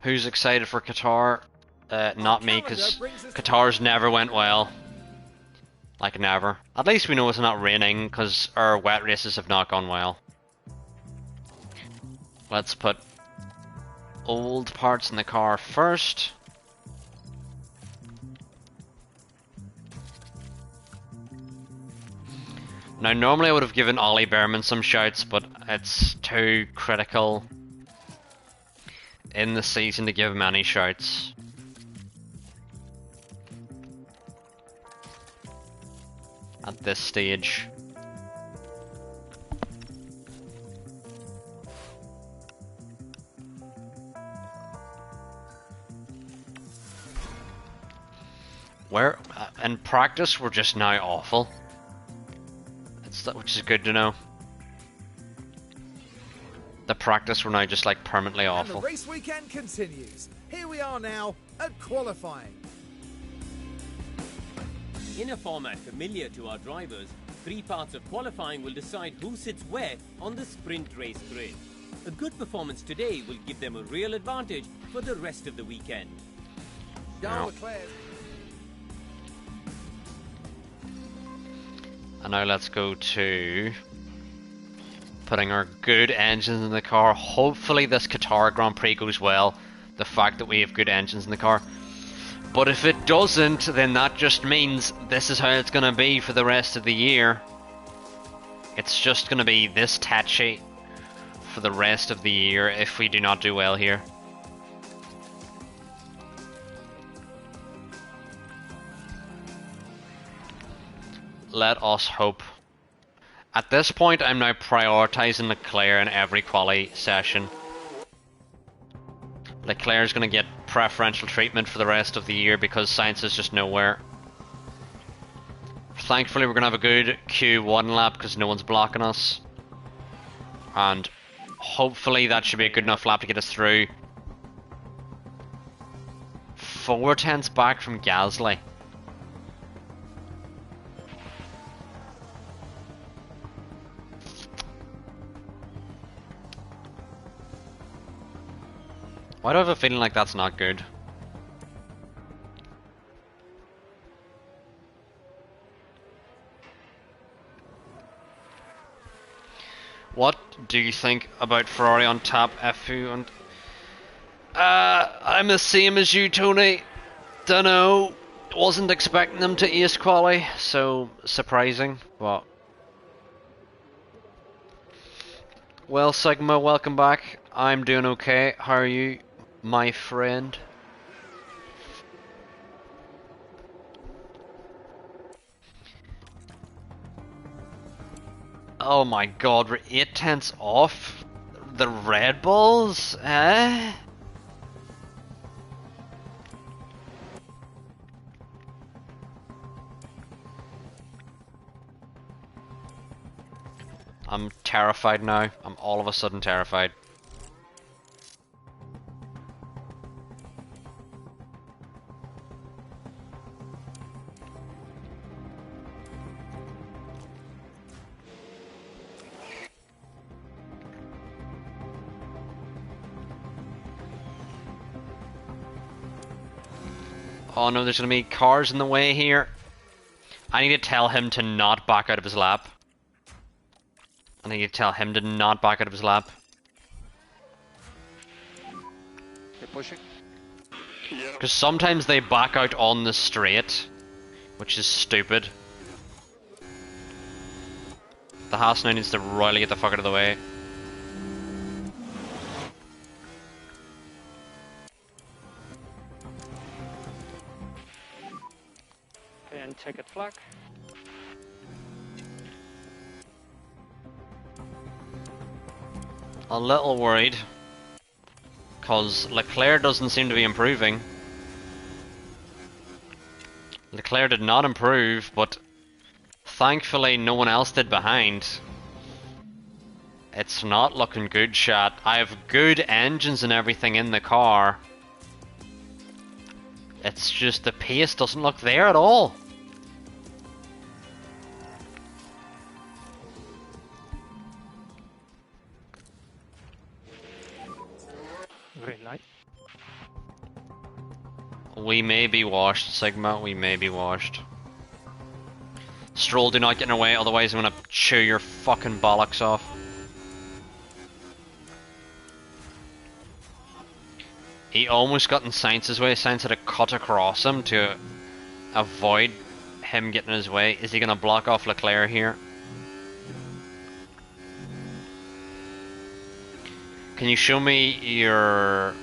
Who's excited for Qatar? Not me, because Qatar's never went well. Like never. At least we know it's not raining, because our wet races have not gone well. Let's put old parts in the car first. Now normally I would have given Ollie Behrman some shouts, but it's too critical in the season to give him any shouts. At this stage. Where in practice we're just now awful. Which is good to know. The practice we're now just like permanently awful. And the race weekend continues. Here we are now at qualifying. In a format familiar to our drivers, 3 parts of qualifying will decide who sits where on the sprint race grid. A good performance today will give them a real advantage for the rest of the weekend. Charles Leclerc. And now let's go to putting our good engines in the car. Hopefully this Qatar Grand Prix goes well. The fact that we have good engines in the car. But if it doesn't, then that just means this is how it's going to be for the rest of the year. It's just going to be this tatchy for the rest of the year if we do not do well here. Let us hope. At this point, I'm now prioritizing Leclerc in every quali session. Leclerc's going to get preferential treatment for the rest of the year because Sainz is just nowhere. Thankfully, we're going to have a good Q1 lap because no one's blocking us. And hopefully that should be a good enough lap to get us through. 4 tenths back from Gasly. Why do I have a feeling like that's not good? What do you think about Ferrari on top, F2 and... I'm the same as you, Tony. Dunno. Wasn't expecting them to ace quali, so surprising, but... Well, Sigma, welcome back. I'm doing okay. How are you, my friend? Oh my god, we're 8 tenths off the Red Bulls, eh? I'm terrified now. I'm all of a sudden terrified. Oh no, there's gonna be cars in the way here. I need to tell him to not back out of his lap. I need to tell him to not back out of his lap. You're pushing? Because sometimes they back out on the straight, which is stupid. The Haas now needs to royally get the fuck out of the way. Okay, and checkered flag. A little worried, because Leclerc doesn't seem to be improving. Leclerc did not improve, but thankfully no one else did behind. It's not looking good, chat. I have good engines and everything in the car. It's just the pace doesn't look there at all. Green light. We may be washed, Sigma. We may be washed. Stroll, do not get in our way, otherwise I'm gonna chew your fucking bollocks off. He almost got in Sainz's way. Sainz had to cut across him to avoid him getting in his way. Is he gonna block off Leclerc here? Can you show me your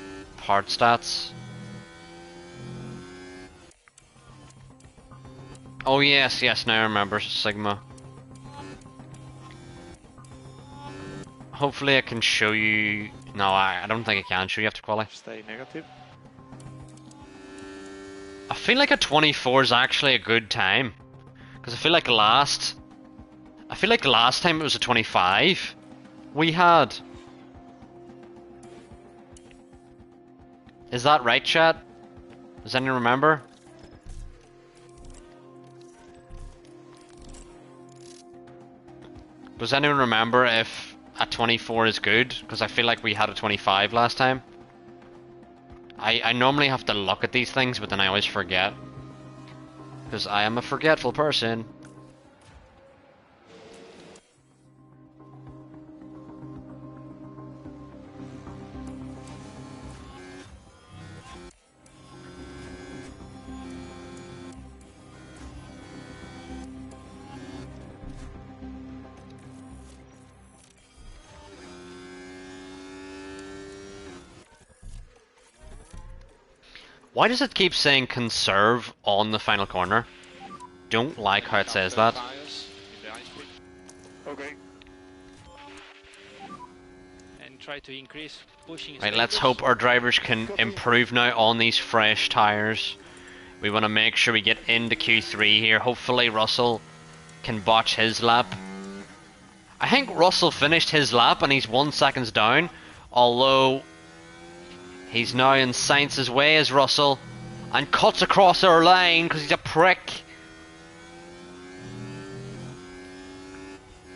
part stats. Oh yes, yes, now I remember Sigma. Hopefully I can show you... No, I don't think I can show you after quali. Stay negative. I feel like a 24 is actually a good time. Because I feel like last time it was a 25 we had. Is that right, chat? Does anyone remember? Does anyone remember if a 24 is good? Because I feel like we had a 25 last time. I normally have to look at these things, but then I always forget. Because I am a forgetful person. Why does it keep saying conserve on the final corner? Don't like how it says that. Okay. And try to increase pushing. Right, let's hope our drivers can improve now on these fresh tyres. We want to make sure we get into Q3 here. Hopefully Russell can botch his lap. I think Russell finished his lap and he's 1 second down. Although he's now in Sainz's way as Russell and cuts across our line because he's a prick.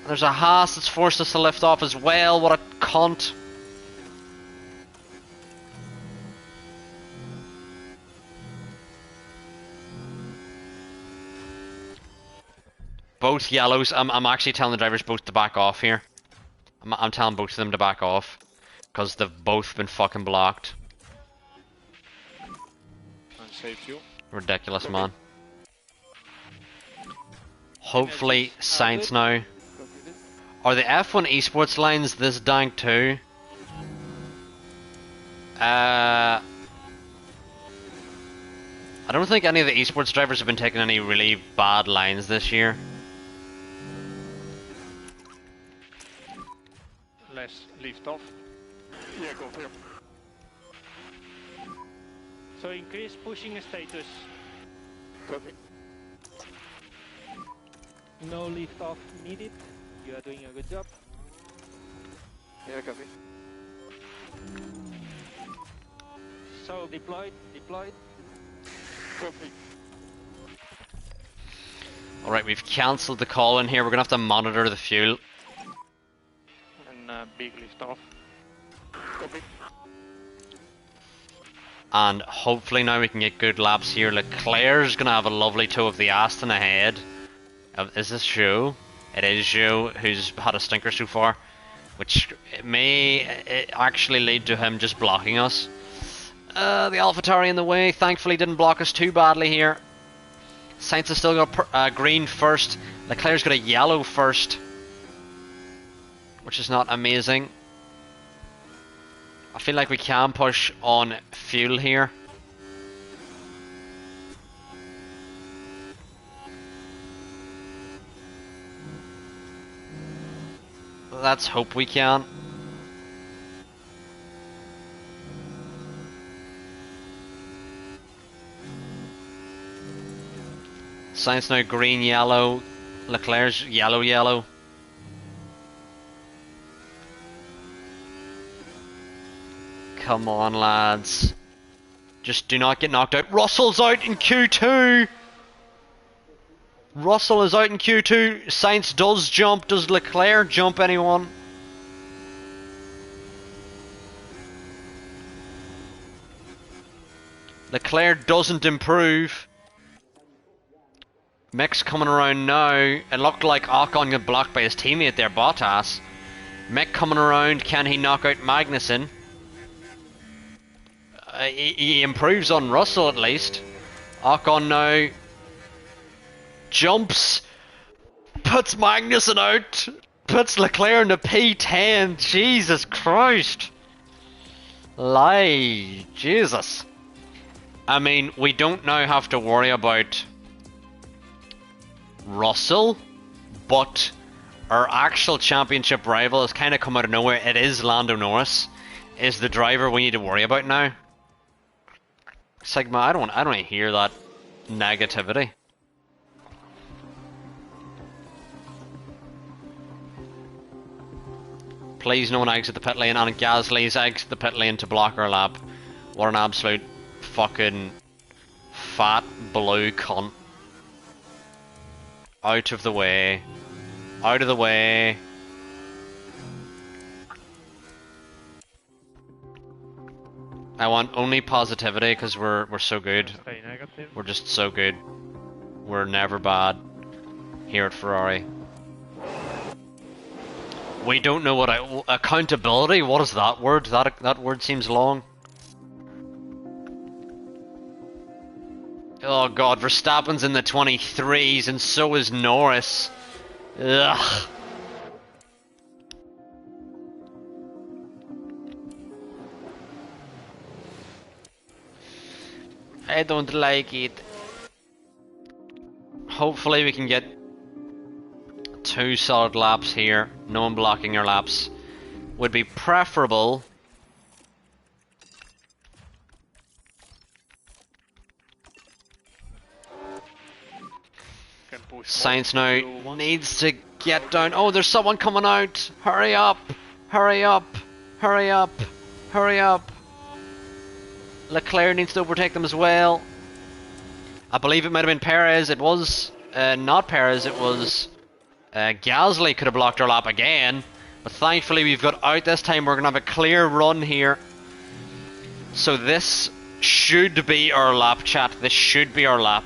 There's a Haas that's forced us to lift off as well. What a cunt. Both yellows. I'm actually telling the drivers both to back off here. I'm telling both of them to back off because they've both been fucking blocked. Unsaved you. Ridiculous, man. Hopefully Sainz now. Are the F1 esports lines this dank too? I don't think any of the esports drivers have been taking any really bad lines this year. Less lift off. Yeah, go clear. So increase pushing status. Copy. No lift off needed. You are doing a good job. Yeah, copy. So deployed. Copy. Alright, we've cancelled the call in here. We're gonna have to monitor the fuel. And big lift off. Copy. And hopefully now we can get good laps here. Leclerc's gonna have a lovely toe of the Aston ahead. Is this Joe? It is Joe, who's had a stinker so far, which may actually lead to him just blocking us. The AlphaTauri in the way, thankfully didn't block us too badly here. Sainz has still got green first. Leclerc's got a yellow first, which is not amazing. I feel like we can push on fuel here. Let's hope we can. Sainz now green, yellow. Leclerc's yellow, yellow. Come on, lads. Just do not get knocked out. Russell's out in Q2. Russell is out in Q2. Sainz does jump. Does Leclerc jump anyone? Leclerc doesn't improve. Mick's coming around now. It looked like Ocon got blocked by his teammate there, Bottas. Mick coming around. Can he knock out Magnussen? He improves on Russell at least. Ocon now jumps, puts Magnussen out, puts Leclerc into P10. Jesus Christ. Lie, Jesus. I mean, we don't now have to worry about Russell, but our actual championship rival has kind of come out of nowhere. It is Lando Norris, is the driver we need to worry about now. Sigma, I don't want to hear that negativity. Please, no one exit the pit lane, and Gasly's exit the pit lane to block our lap. What an absolute fucking fat blue cunt. Out of the way. Out of the way. I want only positivity because we're so good. Stay negative. We're just so good. We're never bad here at Ferrari. We don't know what accountability. What is that word? That word seems long. Oh god, Verstappen's in the 23s and so is Norris. Ugh. I don't like it. Hopefully we can get 2 solid laps here. No one blocking our laps. Would be preferable. Sainz now needs to get down. Oh, there's someone coming out. Hurry up. Hurry up. Hurry up. Hurry up. Leclerc needs to overtake them as well. I believe it might have been Perez. It was not Perez. It was Gasly could have blocked our lap again. But thankfully we've got out this time. We're going to have a clear run here. So this should be our lap, chat. This should be our lap.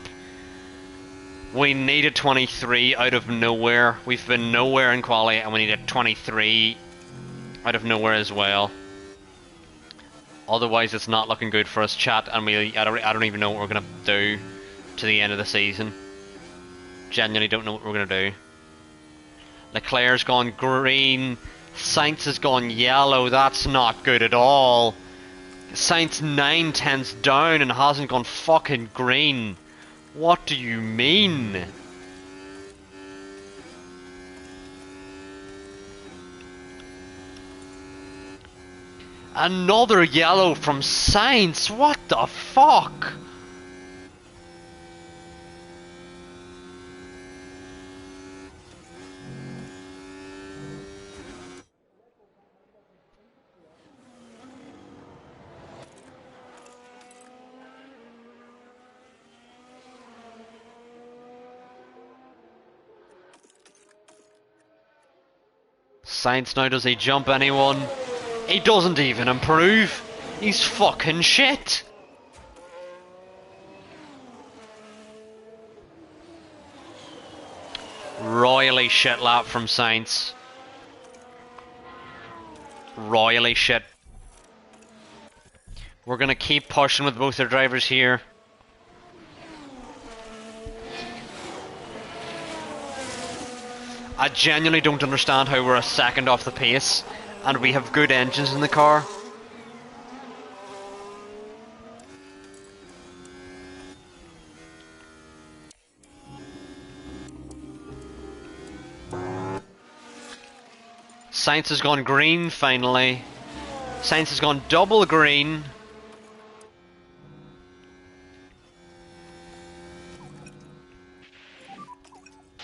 We need a 23 out of nowhere. We've been nowhere in quali and we need a 23 out of nowhere as well. Otherwise it's not looking good for us, chat, and I don't even know what we're going to do to the end of the season. Genuinely don't know what we're going to do. Leclerc's gone green. Sainz has gone yellow. That's not good at all. Sainz 9/10 down and hasn't gone fucking green. What do you mean? Another yellow from Sainz. What the fuck? Sainz now, does he jump anyone? He doesn't even improve. He's fucking shit. Royally shit lap from Sainz. Royally shit. We're gonna keep pushing with both our drivers here. I genuinely don't understand how we're a second off the pace and we have good engines in the car. Sainz has gone green finally. Sainz has gone double green.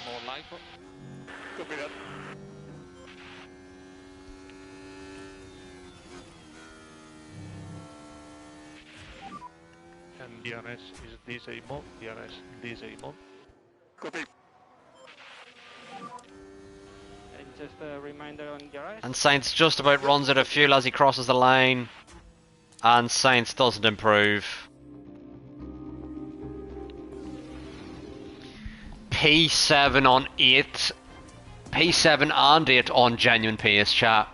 More life. Copy that. And DRS is disable. DRS disable. Copy. And just a reminder on DRS. And Sainz just about runs out of fuel as he crosses the line. And Sainz doesn't improve. P7 on 8. P7 and 8 on genuine pace, chat.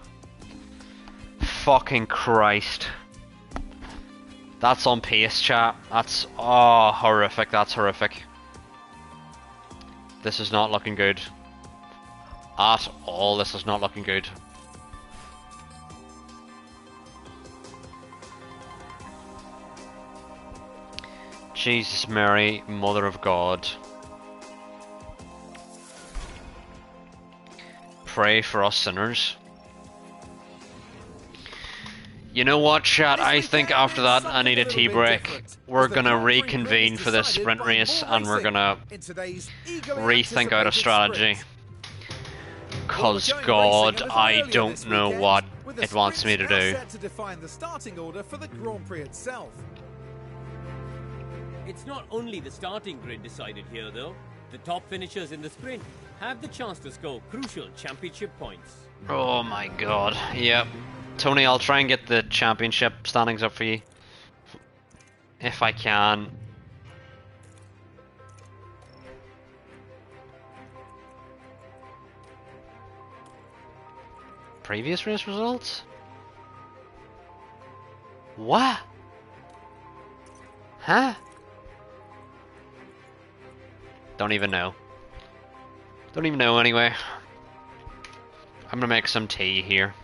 Fucking Christ. That's on pace, chat. That's, oh, horrific. That's horrific. This is not looking good. At all, this is not looking good. Jesus, Mary, Mother of God. Pray for us sinners. You know what, chat? I think after that I need a tea break. We're gonna reconvene for this sprint race and we're gonna rethink out a strategy. Cause God, I don't know what it wants me to do. To define the starting order for the Grand Prix itself. It's not only the starting grid decided here, though. The top finishers in the sprint have the chance to score crucial championship points. Oh my God, yep. Tony, I'll try and get the championship standings up for you. If I can. Previous race results? What? Huh? Don't even know. Don't even know anyway. I'm gonna make some tea here.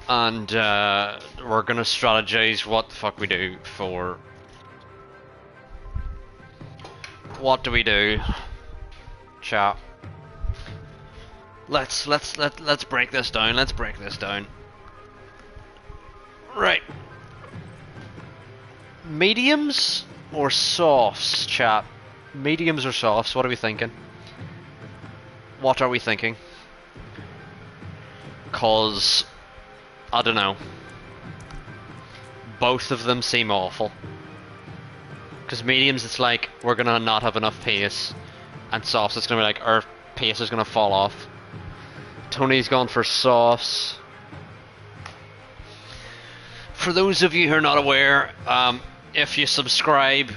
And we're gonna strategize what the fuck we do for... What do we do? Chat. Let's break this down. Let's break this down. Right. Mediums or softs, chat? Mediums or softs? What are we thinking? What are we thinking? 'Cause I don't know. Both of them seem awful. Because mediums, it's like we're gonna not have enough pace, and softs, it's gonna be like our pace is gonna fall off. Tony's gone for softs. For those of you who are not aware, if you subscribe,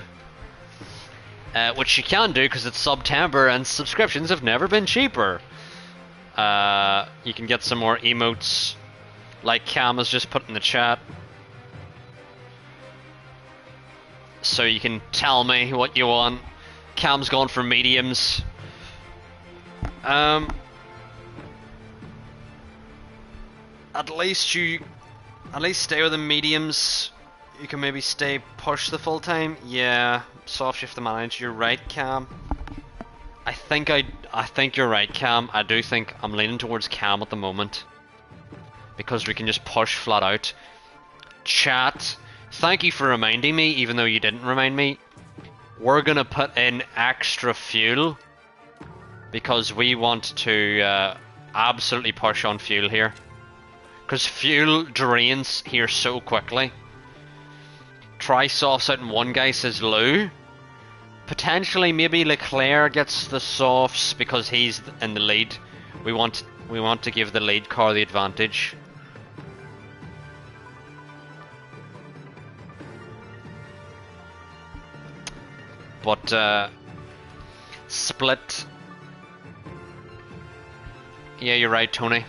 which you can do because it's September and subscriptions have never been cheaper, you can get some more emotes like Cam has just put in the chat. So you can tell me what you want. Cam's gone for mediums. At least stay with the mediums. You can maybe stay push the full time. Yeah, soft shift the manage. You're right, Cam. I think you're right, Cam. I do think I'm leaning towards Cam at the moment. Because we can just push flat out. Chat, thank you for reminding me, even though you didn't remind me. We're gonna put in extra fuel because we want to absolutely push on fuel here. Because fuel drains here so quickly. Try softs out in one guy, says Lou. Potentially, maybe Leclerc gets the softs because he's in the lead. We want to give the lead car the advantage. But split. Yeah, you're right, Tony.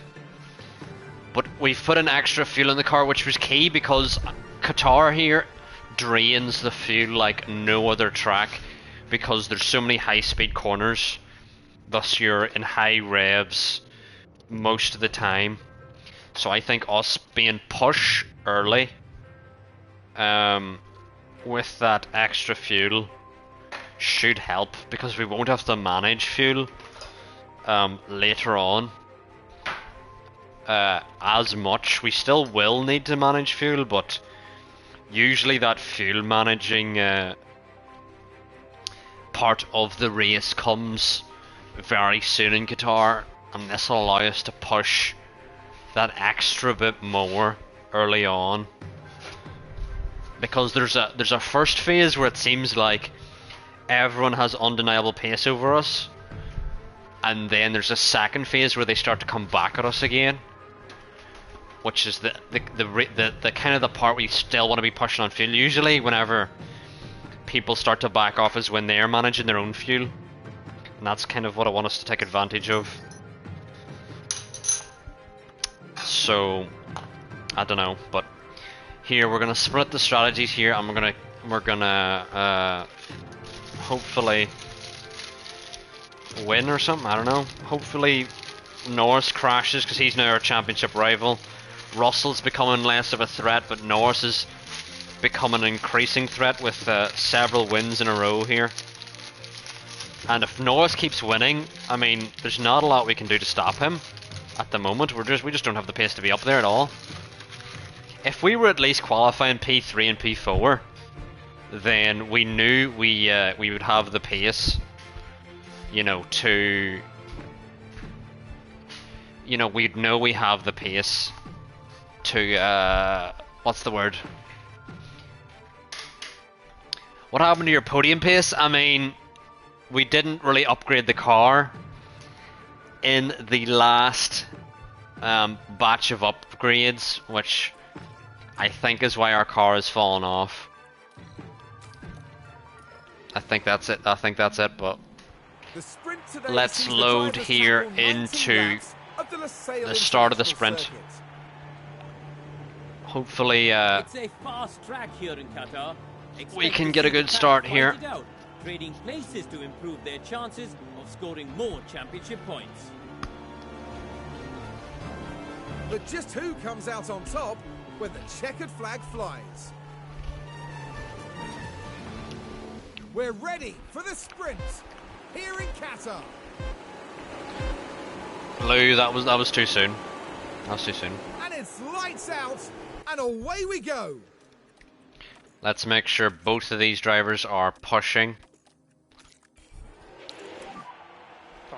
But we've put in extra fuel in the car, which was key because Qatar here drains the fuel like no other track because there's so many high-speed corners. Thus, you're in high revs most of the time. So I think us being push early with that extra fuel should help because we won't have to manage fuel later on as much. We still will need to manage fuel, but usually that fuel managing part of the race comes very soon in Qatar, and this will allow us to push that extra bit more early on. Because there's a first phase where it seems like everyone has undeniable pace over us, and then there's a second phase where they start to come back at us again, which is the kind of the part where you still want to be pushing on fuel. Usually whenever people start to back off is when they're managing their own fuel, and that's kind of what I want us to take advantage of. So I don't know, but here we're gonna split the strategies here, and we're gonna hopefully win or something. I don't know. Hopefully Norris crashes because he's now our championship rival. Russell's becoming less of a threat, but Norris is become an increasing threat with several wins in a row here. And if Norris keeps winning, I mean, there's not a lot we can do to stop him at the moment. We just don't have the pace to be up there at all. If we were at least qualifying P3 and P4, then we knew we would have the pace, you know, to, you know, we'd know we have the pace to, what's the word? What happened to your podium pace? I mean, we didn't really upgrade the car in the last batch of upgrades, which I think is why our car has fallen off. I think that's it. But let's load here into the start of the sprint. Hopefully, It's a fast track here in Qatar. we can get a good start here. Trading places to improve their chances of scoring more championship points. But just who comes out on top when the checkered flag flies? We're ready for the sprint here in Qatar. Lou, that was too soon. That was too soon. And it's lights out, and away we go. Let's make sure both of these drivers are pushing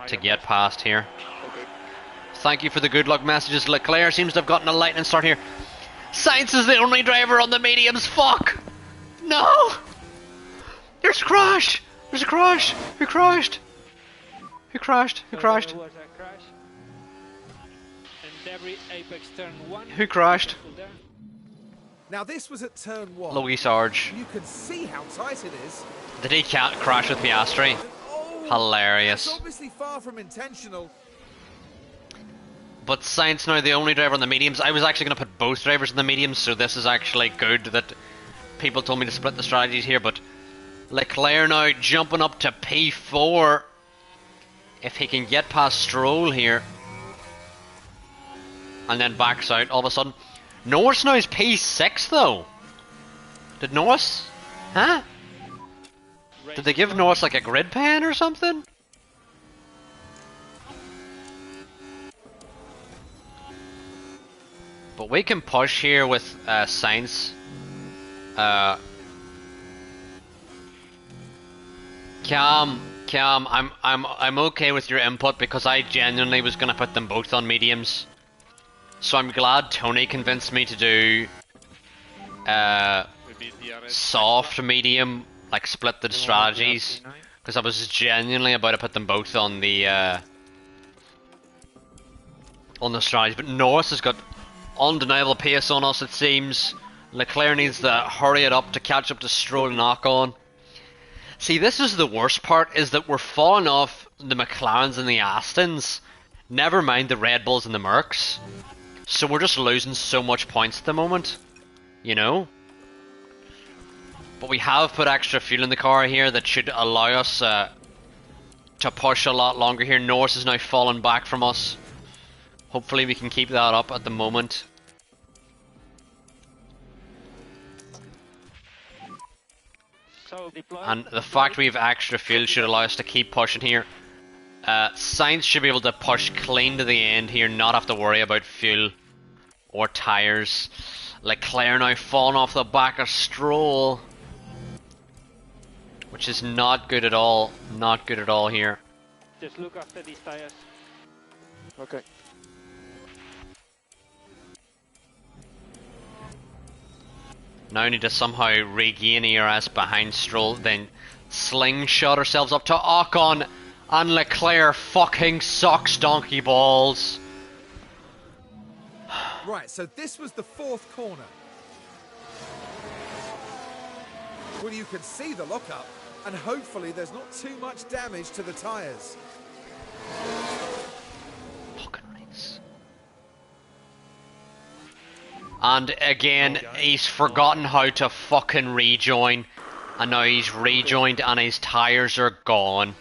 to get past here. Okay. Thank you for the good luck messages. Leclerc seems to have gotten a lightning start here. Sainz is the only driver on the mediums. Fuck! No! There's a crash! There's a crash! Who crashed? Who crashed? Who crashed? There was a crash. And every apex turn 1. Who crashed? Now this was at turn 1. Louis Sarge. You can see how tight it is. Did he crash with Piastri? Oh, Hilarious. that's obviously far from intentional. But Sainz now the only driver on the mediums. I was actually going to put both drivers in the mediums, so this is actually good that people told me to split the strategies here. But Leclerc now jumping up to P4. If he can get past Stroll here. And then backs out all of a sudden. Norris now is P6 though. Did Norris? Huh? Did they give Norris like a grid pen or something? But we can push here with Sainz. Cam, I'm okay with your input because I genuinely was gonna put them both on mediums. So I'm glad Tony convinced me to do soft medium, like split the strategies, because I was genuinely about to put them both on the strategies. But Norris has got undeniable pace on us, it seems. Leclerc needs to hurry it up to catch up to Stroll and Ocon. See, this is the worst part, is that we're falling off the McLarens and the Astons. Never mind the Red Bulls and the Mercs. So we're just losing so much points at the moment. You know? But we have put extra fuel in the car here that should allow us to push a lot longer here. Norris is now falling back from us. Hopefully we can keep that up at the moment. So deploy. And the fact we have extra fuel should allow us to keep pushing here. Sainz should be able to push clean to the end here, not have to worry about fuel or tyres. Leclerc now falling off the back of Stroll, which is not good at all. Not good at all here. Just look after these tires. Okay. Now we need to somehow regain ERS behind Stroll, then slingshot ourselves up to Ocon, and Leclerc fucking sucks donkey balls. Right, so this was the fourth corner. Well, you can see the lockup, and hopefully there's not too much damage to the tyres. Fucking race. And again, he's forgotten how to fucking rejoin, and now he's rejoined and his tyres are gone.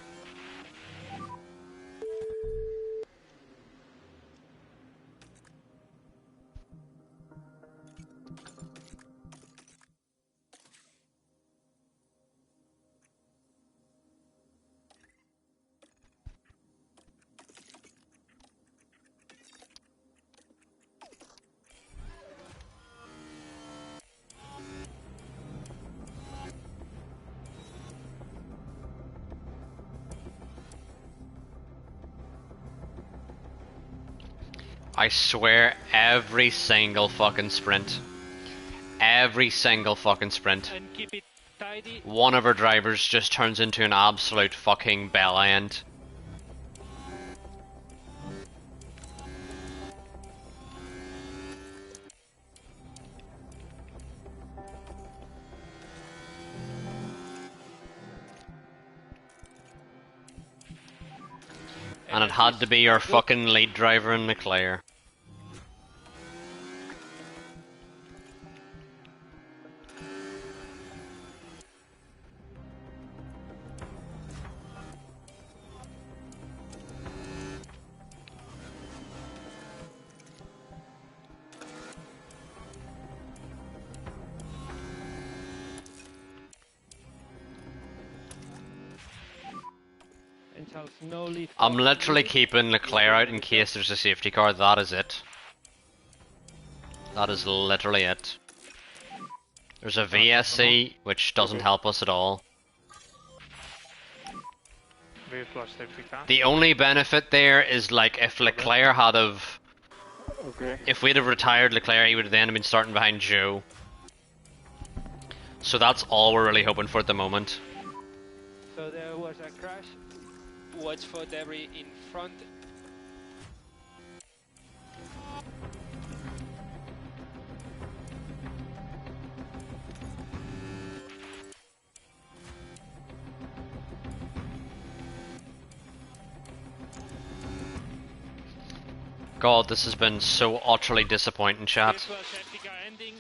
I swear, every single fucking sprint. Every single fucking sprint. And keep it tidy. One of our drivers just turns into an absolute fucking bell end. And it had to be our fucking lead driver in Leclerc. And Charles, no lead. I'm literally keeping Leclerc out in case there's a safety car. That is it. That is literally it. There's a VSC, which doesn't help us at all. The only benefit there is, like, if Leclerc had have... If we'd have retired Leclerc, he would have then been starting behind Joe. So that's all we're really hoping for at the moment. So there was a crash. Watch for debris in front. God, this has been so utterly disappointing, chat. This was safety car ending.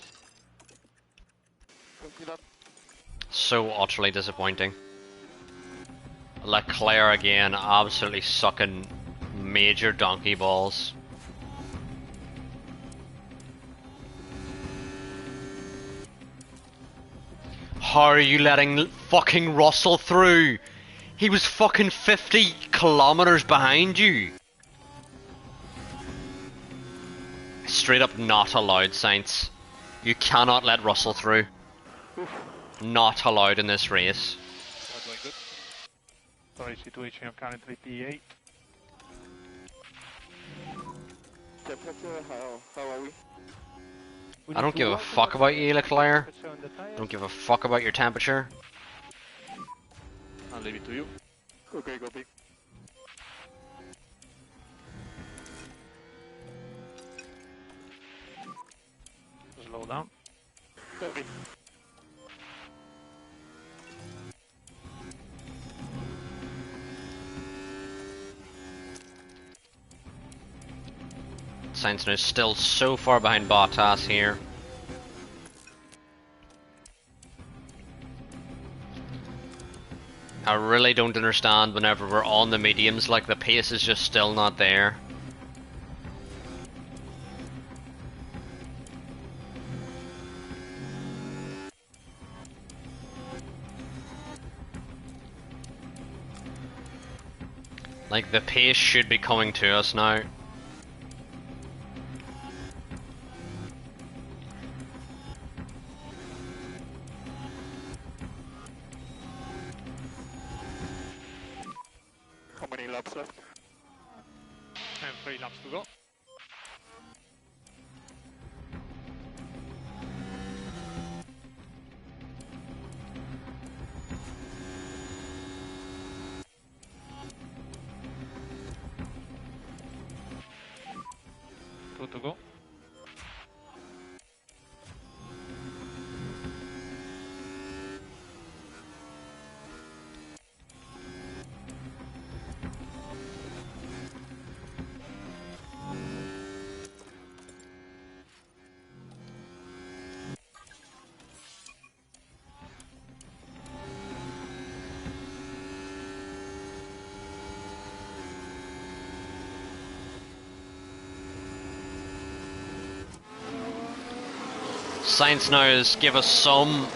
So utterly disappointing. Leclerc again, absolutely sucking major donkey balls. How are you letting fucking Russell through? He was fucking 50 kilometers behind you. Straight up not allowed, Saints. You cannot let Russell through. Not allowed in this race. Not doing good. Sorry, situation currently P8. Temperature, how are we? I don't give a fuck about you, Leclerc. I don't give a fuck about your temperature. I'll leave it to you. Okay, copy. Slow down. Copy. Sainz is still so far behind Bottas here. I really don't understand whenever we're on the mediums, like the pace is just still not there. Like the pace should be coming to us now. How many laps left? And 3 laps to go. Two to go. Sainz now has give us some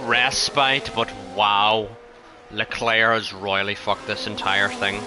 respite, but wow, Leclerc has royally fucked this entire thing.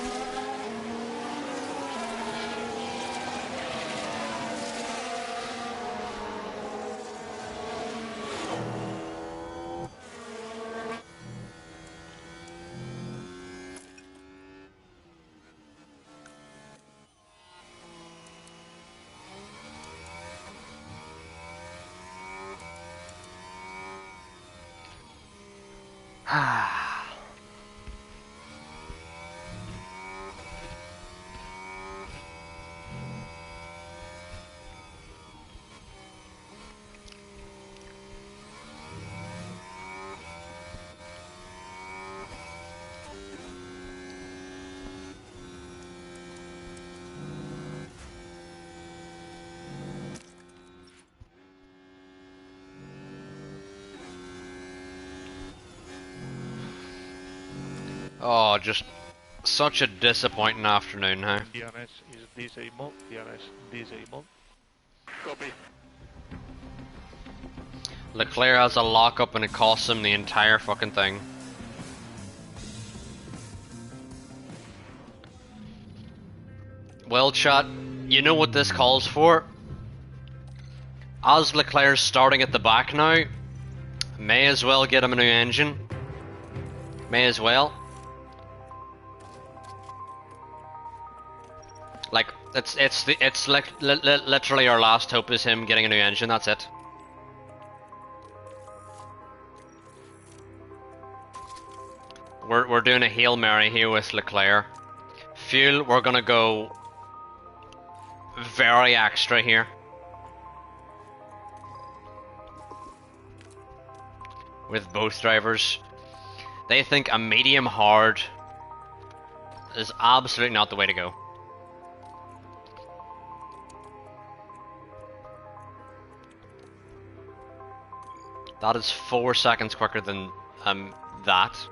Oh, just such a disappointing afternoon, huh? DRS is disabled. DRS disabled. Copy. Leclerc has a lockup and it costs him the entire fucking thing. Well, chat, you know what this calls for? As Leclerc's starting at the back now, may as well get him a new engine. May as well. Like, it's like literally our last hope is him getting a new engine. That's it. We're doing a Hail Mary here with Leclerc. Fuel, we're gonna go very extra here. With both drivers. They think a medium hard is absolutely not the way to go. That is 4 seconds quicker than that.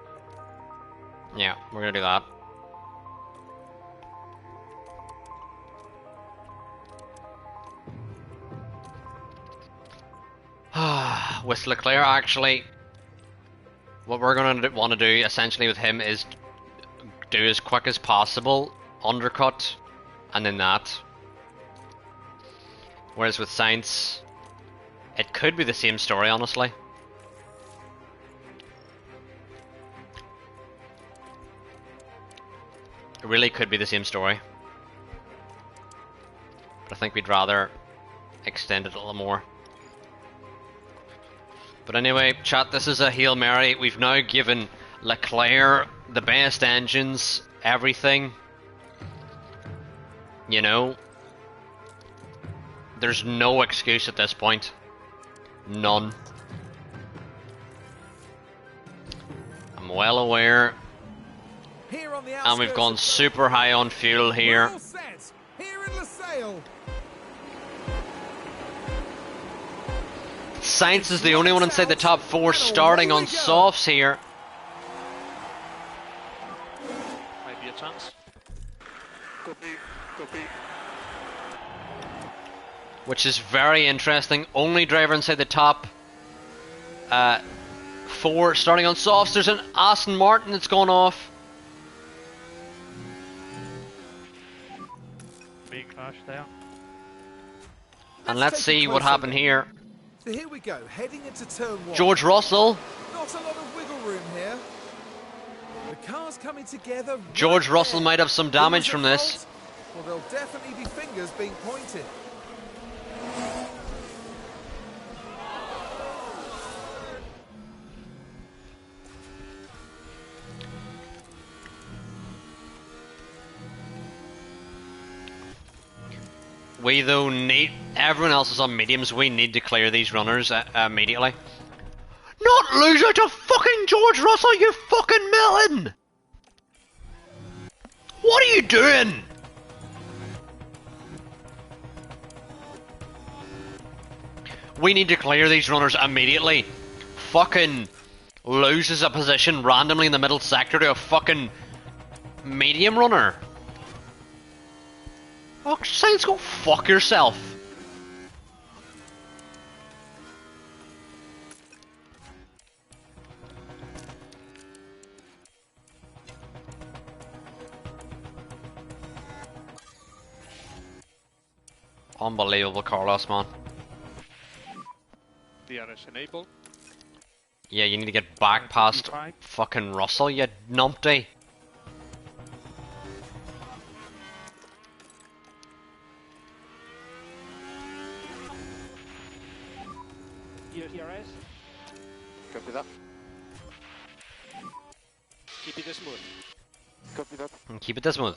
Yeah, we're gonna do that. With Leclerc, actually, what we're gonna want to do essentially with him is do as quick as possible, undercut, and then that. Whereas with Sainz, it could be the same story, honestly. It really could be the same story. But I think we'd rather extend it a little more. But anyway, chat, this is a Hail Mary. We've now given Leclerc the best engines, everything. You know, there's no excuse at this point. None. I'm well aware. Here on the And we've gone super high on fuel here. We're all set. Here in LaSalle. Sainz is the only one inside the top 4 starting on softs here. Might be a chance. Copy. Copy. Which is very interesting. Only driver inside the top 4 starting on softs. There's an Aston Martin that's gone off. Big crash there. And let's see what happened here. So here we go, heading into turn 1. George Russell. Not a lot of wiggle room here. The car's coming together. George right Russell there. might have some Who's damage at from this. fault? Well, there'll definitely be fingers being pointed. We though need, everyone else is on mediums, we need to clear these runners immediately. Not lose out to fucking George Russell, you fucking melon! What are you doing? We need to clear these runners immediately. Fucking loses a position randomly in the middle sector to a fucking medium runner. Oh, Sainz, go fuck yourself. Unbelievable, Carlos, man. DRS enabled. Yeah, you need to get back past fucking Russell, you numpty. DRS. Copy that. Keep it smooth. Copy that. And keep it this smooth.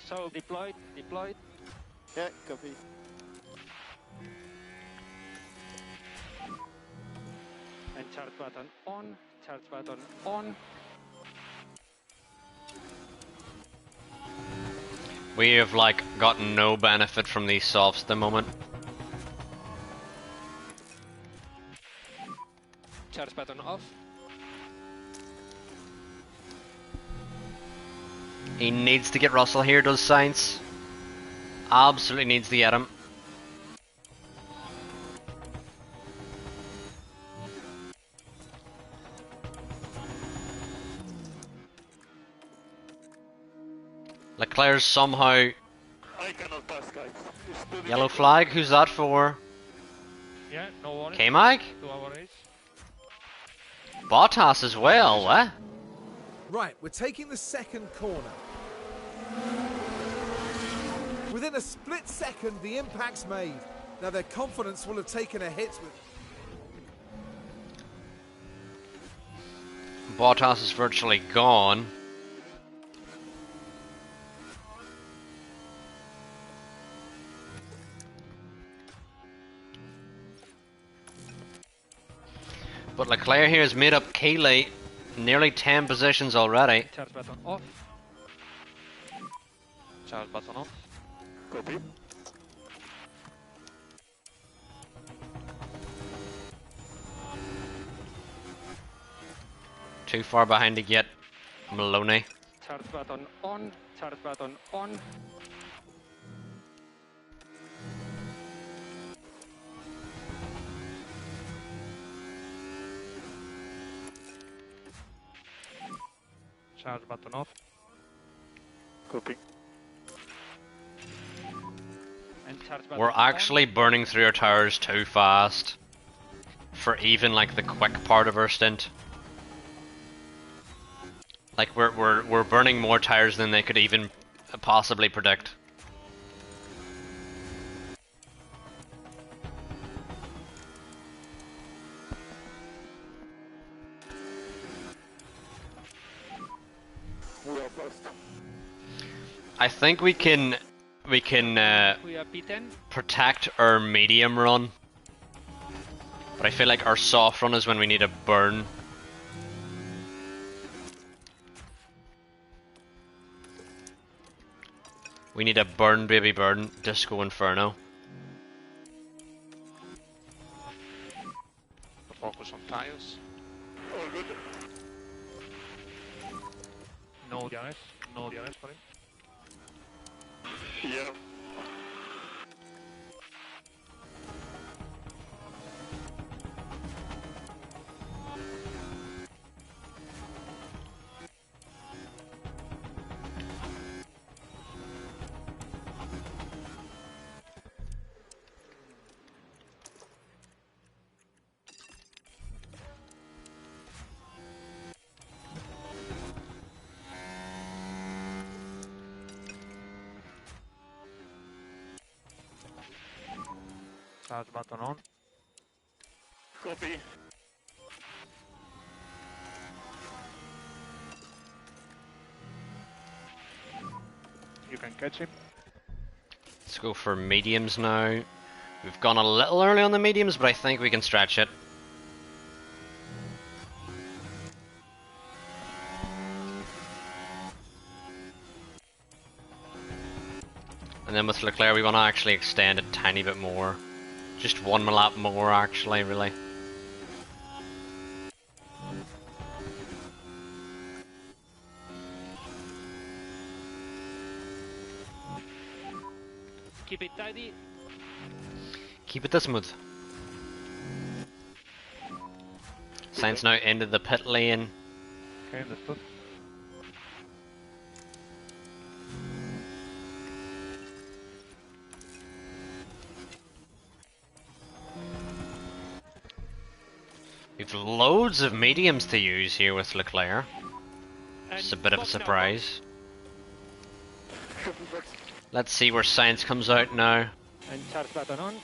So deployed. Yeah, copy. And charge button on. Charge button on. We have like gotten no benefit from these softs at the moment. Charge button off. He needs to get Russell here, does Sainz. Absolutely needs to get him. Leclerc's somehow... I cannot pass, guys. It's too Yellow difficult. flag, who's that for? Yeah, no worries. K-Mag? 2 hour race. Bottas as well, eh? Right, we're taking the second corner. Within a split second, the impact's made. Now their confidence will have taken a hit with... Bottas is virtually gone. But Leclerc here has made up Keeley nearly 10 positions already. Charge button off. Charge button off. Copy. Too far behind to get Maloney. Charge button on. Charge button on. Charge button off. Copy. And charge button We're actually burning through our tires too fast for even like the quick part of our stint. Like we're burning more tires than they could even possibly predict. We are first. I think we can We are P10. protect our medium run, but I feel like our soft run is when we need a burn. We need a burn, baby burn, Disco Inferno. Focus on tires. All good. No DRS. No DRS for him. Yeah. Charge button on. Copy. You can catch him. Let's go for mediums now. We've gone a little early on the mediums, but I think we can stretch it. And then with Leclerc we want to actually extend a tiny bit more. Just one lap more actually, really. Keep it tidy. Keep it this smooth. Sainz now into the pit lane. Okay, understood. We've loads of mediums to use here with Leclerc. And It's a bit of a box now, surprise. Box. Let's see where Science comes out now. box. And charge button on.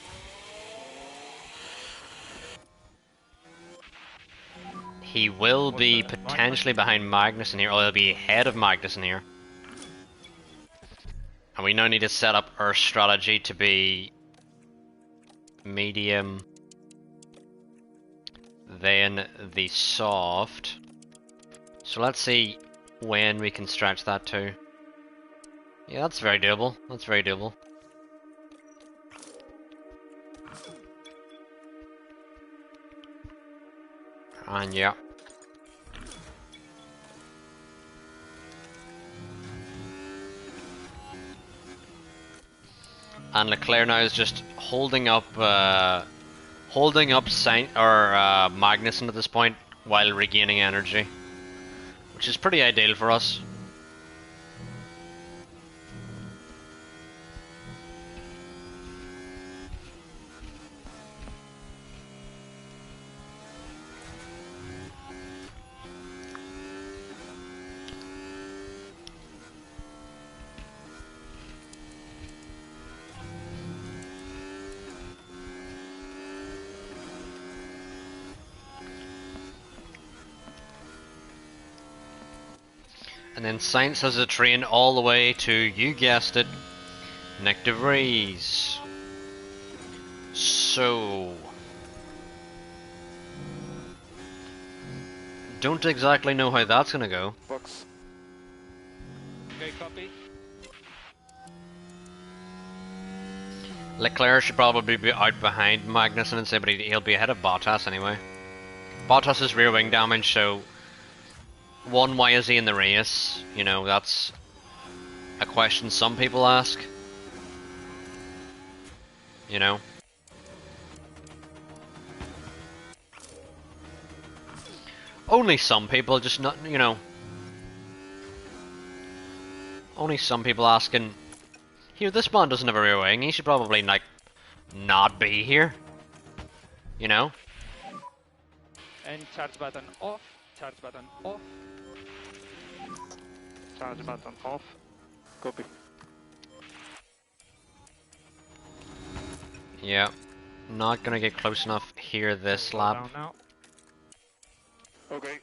He will be potentially behind Magnussen here, or he'll be ahead of Magnussen here. And we now need to set up our strategy to be medium, then the soft. So let's see when we can stretch that to. Yeah, that's very doable. That's very doable. And yeah. And Leclerc now is just holding up Magnussen at this point while regaining energy, which is pretty ideal for us. And then Sainz has a train all the way to, you guessed it, Nick de Vries. So... don't exactly know how that's gonna go. Box. Okay, copy. Leclerc should probably be out behind Magnussen and say, but he'll be ahead of Bottas anyway. Bottas is rear wing damage, so... one, why is he in the race? You know, that's a question some people ask. You know? Only some people, just not, you know. Only some people asking, here, this man doesn't have a rear wing, he should probably, like, not be here. You know? And charge button off. Charge button off. Charge button off. Copy. Yeah. Not gonna get close enough here this Slow lap. down now. Okay.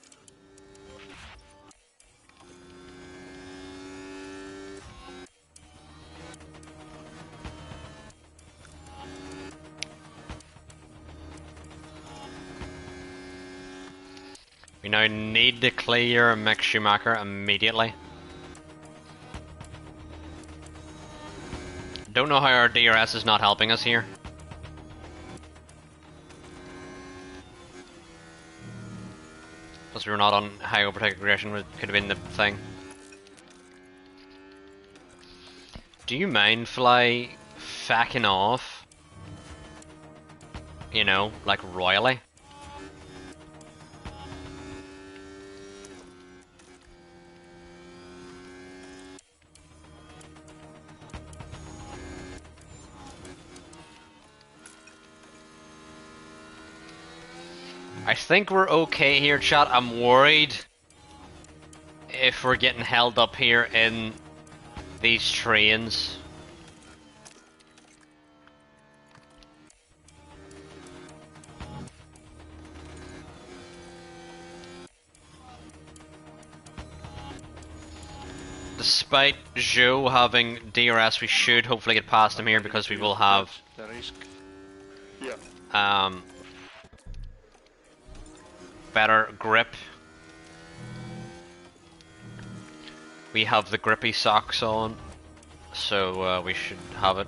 We now need to clear Mick Schumacher immediately. Don't know how our DRS is not helping us here. Plus we were not on high overtake aggression, which could have been the thing. Do you mind, Fly, facking off? You know, like royally? I think we're okay here, chat. I'm worried if we're getting held up here in these trains. Despite Joe having DRS, we should hopefully get past him here because we will have The risk. Yeah. better grip. We have the grippy socks on, so we should have it.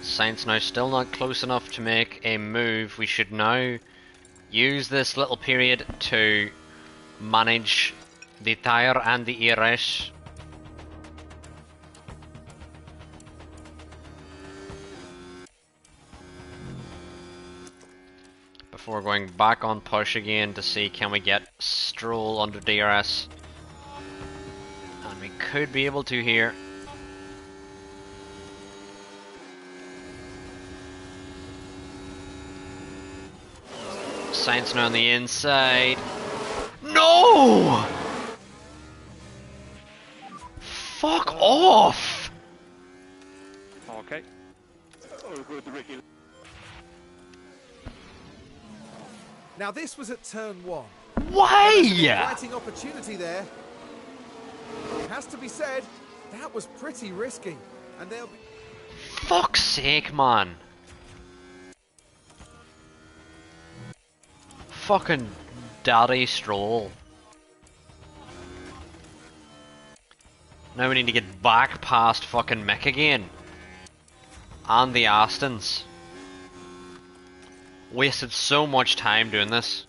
Sainz now still not close enough to make a move. We should now use this little period to manage the tire and the ERS. Before going back on push again to see can we get Stroll under DRS. And we could be able to here. Sainz now on the inside. No! Fuck off! Okay. All good, Ricky. Now this was at turn 1. Why? Exciting opportunity there. It has to be said, that was pretty risky. And they'll be... Fuck's sake, man. Fucking daddy Stroll. Now we need to get back past fucking Mick again. And the Astons. Wasted so much time doing this.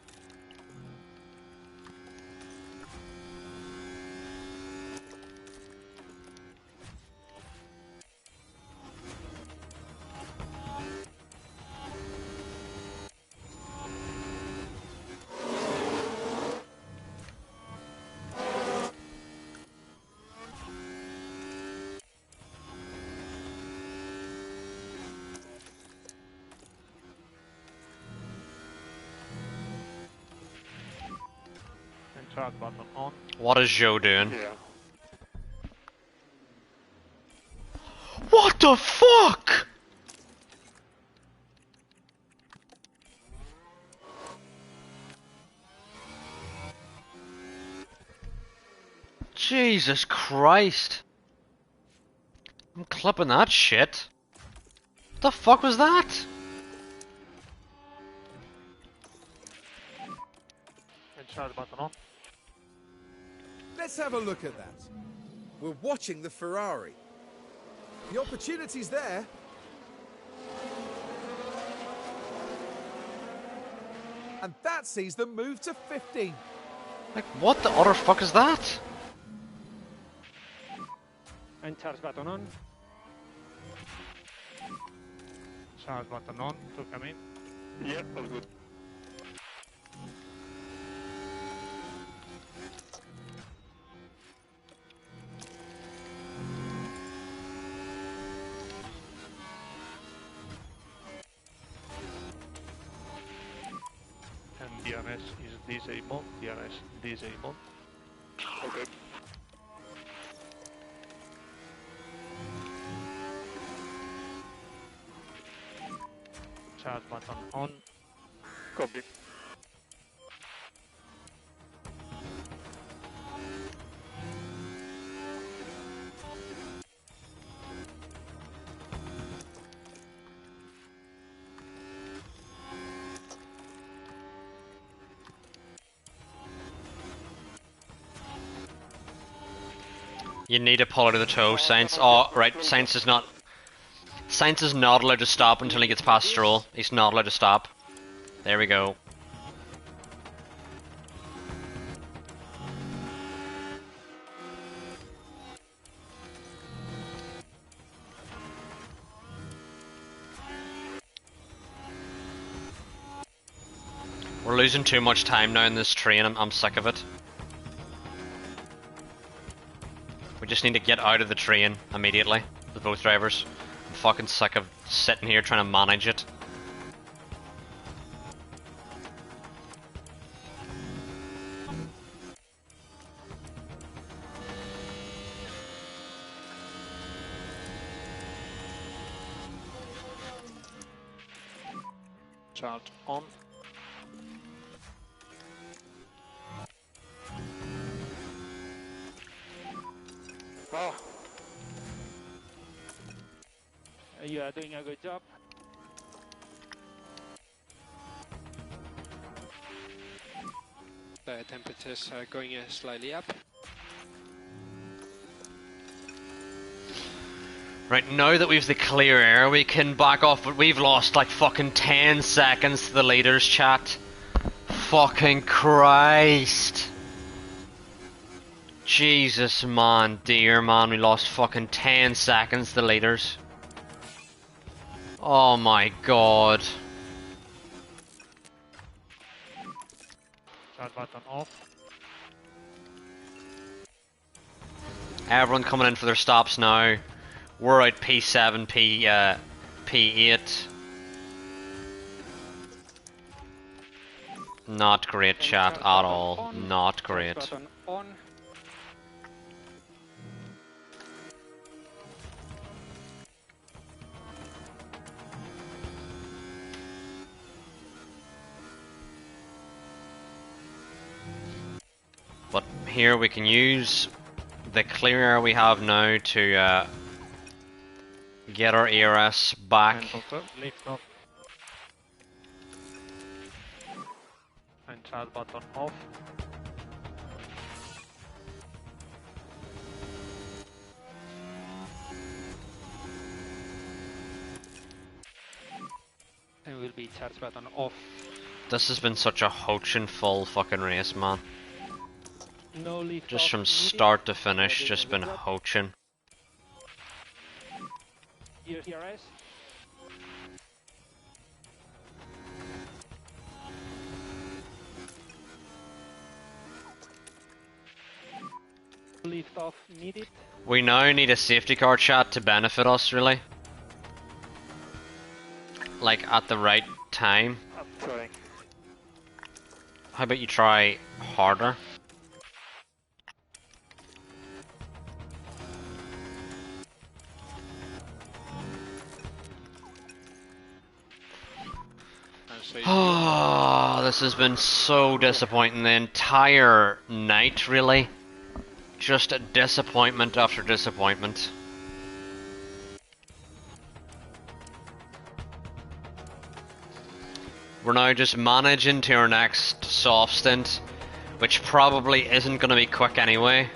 And start button on. What is Joe doing? Yeah. What the fuck? Jesus Christ. I'm clipping that shit. What the fuck was that? And start button on. Let's have a look at that. We're watching the Ferrari. The opportunity's there. And that sees them move to 15. Like, what the other fuck is that? And charge button on. Start button on to come in. Yeah, all good. And DRS is disabled. DRS disabled. Okay. Start button on. Copy. You need to pull out of the toe, Sainz. Oh, right, Sainz is not... Sainz is not allowed to stop until he gets past Stroll. He's not allowed to stop. There we go. We're losing too much time now in this train. I'm sick of it. We just need to get out of the train immediately with both drivers. I'm fucking sick of sitting here trying to manage it. Start on. Oh, You are doing a good job. The temperatures are going slightly up. Right, now that we've the clear air, we can back off, but we've lost like fucking 10 seconds to the leaders, chat. Fucking Christ. Jesus, man, dear man, we lost fucking 10 seconds to the leaders. Oh my god. Start button off. Everyone coming in for their stops now. We're out P7, P8. Not great chat at all. Not great. Charge button on. But here we can use the clear air we have now to get our ERS back. And also lift off. And child button off. And will be charge button off. This has been such a hoaching full fucking race, man. No lift Just off from needed. start to finish, Doing just a been good job. hoaching. ERS. Lift off needed. We now need a safety car chat to benefit us, really. Like, at the right time. I'm trying. How about you try harder? And say Oh, this has been so disappointing the entire night, really. Just a disappointment after disappointment. We're now just managing to our next soft stint, which probably isn't going to be quick anyway.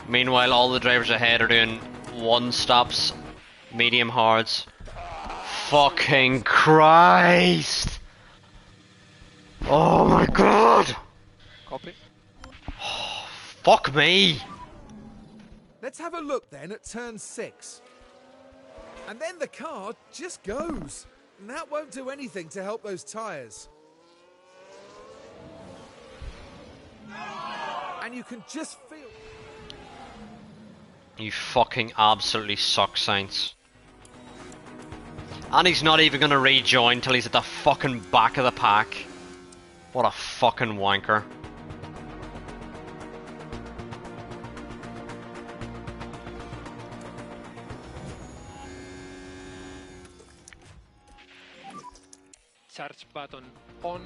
Meanwhile, all the drivers ahead are doing one stops, medium hards. Fucking Christ! Oh my god! copy. Fuck me! Let's have a look then at turn 6. And then the car just goes. And that won't do anything to help those tyres. And you can just feel... You fucking absolutely suck, Saints. And he's not even gonna rejoin till he's at the fucking back of the pack. What a fucking wanker. Charge button on.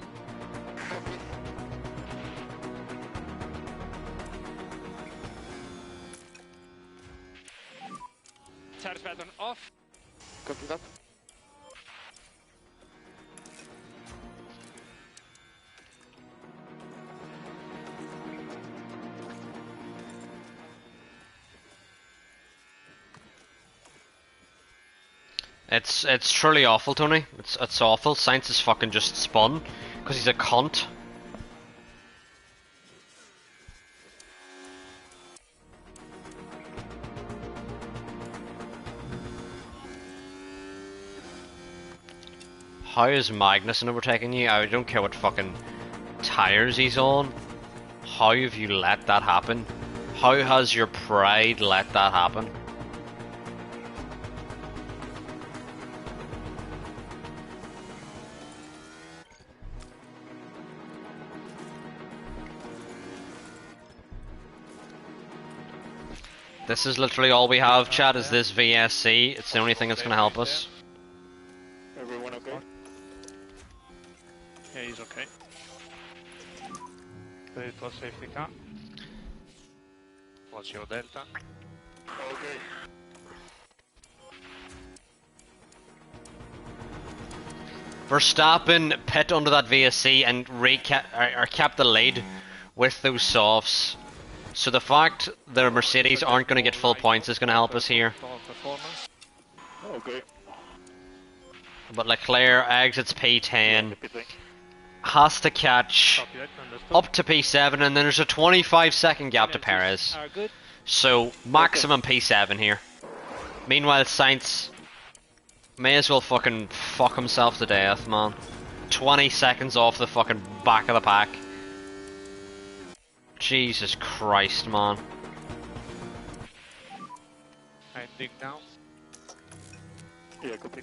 Charge button off. Copy that. It's truly awful, Tony. It's awful. Saints is fucking just spun because he's a cunt. How is Magnussen overtaking you? I don't care what fucking tires he's on. How have you let that happen? How has your pride let that happen? This is literally all we have, chat, is this VSC. It's the only thing that's going to help us. Everyone okay? Yeah, he's okay. Ready to a safety car. What's your delta? Okay. Verstappen pit under that VSC and kept the lead with those softs. So the fact the Mercedes aren't going to get full points is going to help us here. Performance. Okay. But Leclerc exits P10, Repeating. has to catch Copy that, understood. up to P7, and then there's a 25-second gap to Perez. Are good. So maximum P7 here. Meanwhile, Sainz May as well fucking fuck himself to death, man. 20 seconds off the fucking back of the pack. Jesus Christ, man. Ending now. Yeah, copy.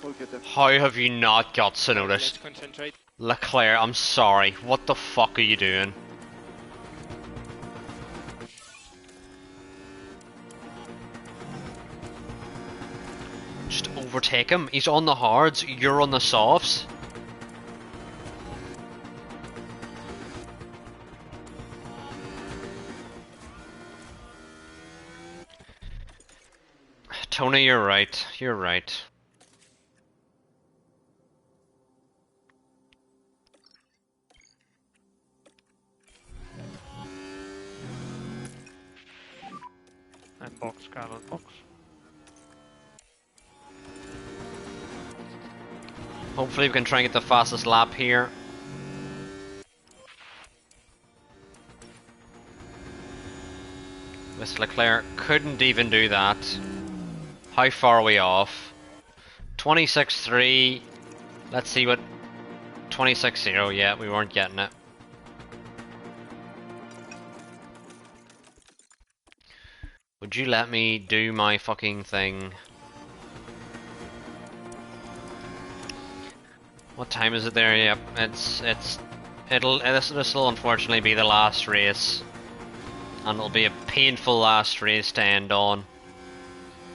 We'll get them. How have you not got so noticed? Let's concentrate. Leclerc, I'm sorry. What the fuck are you doing? Just overtake him. He's on the hards, you're on the softs. Tony, you're right. You're right. And box, Carlos, box. Hopefully we can try and get the fastest lap here. Mr. Leclerc couldn't even do that. How far are we off? 26.3. Let's see what... 26.0, yeah, we weren't getting it. Would you let me do my fucking thing? What time is it there? Yep, this will unfortunately be the last race. And it'll be a painful last race to end on.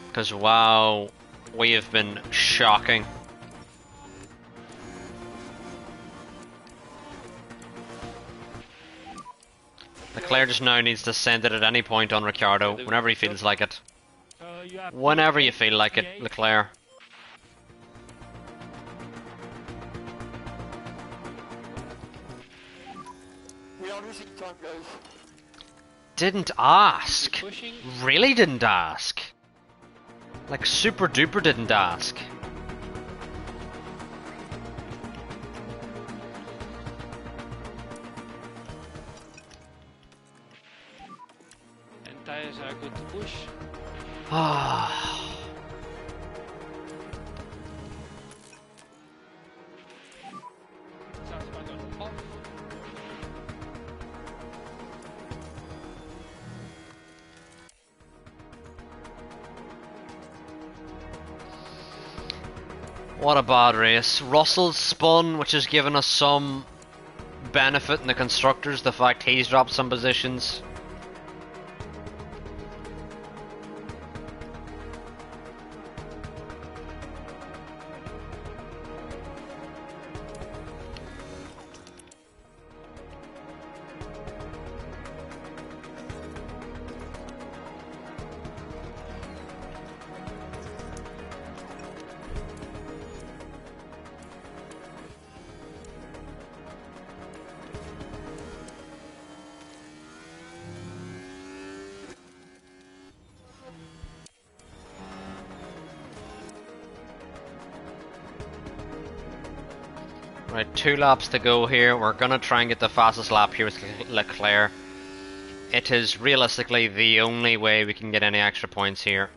Because wow, we have been shocking. Leclerc just now needs to send it at any point on Ricciardo, whenever he feels like it. Whenever you feel like it, Leclerc. We are losing time, guys. Didn't ask. Pushing. Really didn't ask. Like super duper didn't ask. And tires are good to push. Ah. Start button off. What a bad race. Russell's spun, which has given us some benefit in the constructors, the fact he's dropped some positions. Right, 2 laps to go here. We're gonna try and get the fastest lap here with Leclerc. It is realistically the only way we can get any extra points here.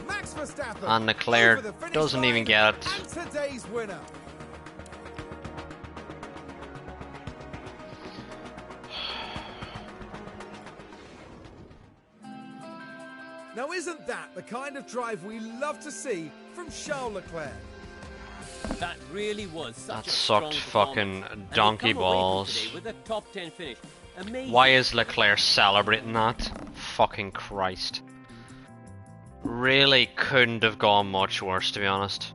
Max Verstappen, And Leclerc over the finish doesn't even line, get it. and today's winner. Now isn't that the kind of drive we love to see from Charles Leclerc? That really was such That a sucked strong fucking performance. And donkey they come away from balls. today with a top 10 finish. Amazing. Why is Leclerc celebrating that? Fucking Christ. Really couldn't have gone much worse, to be honest.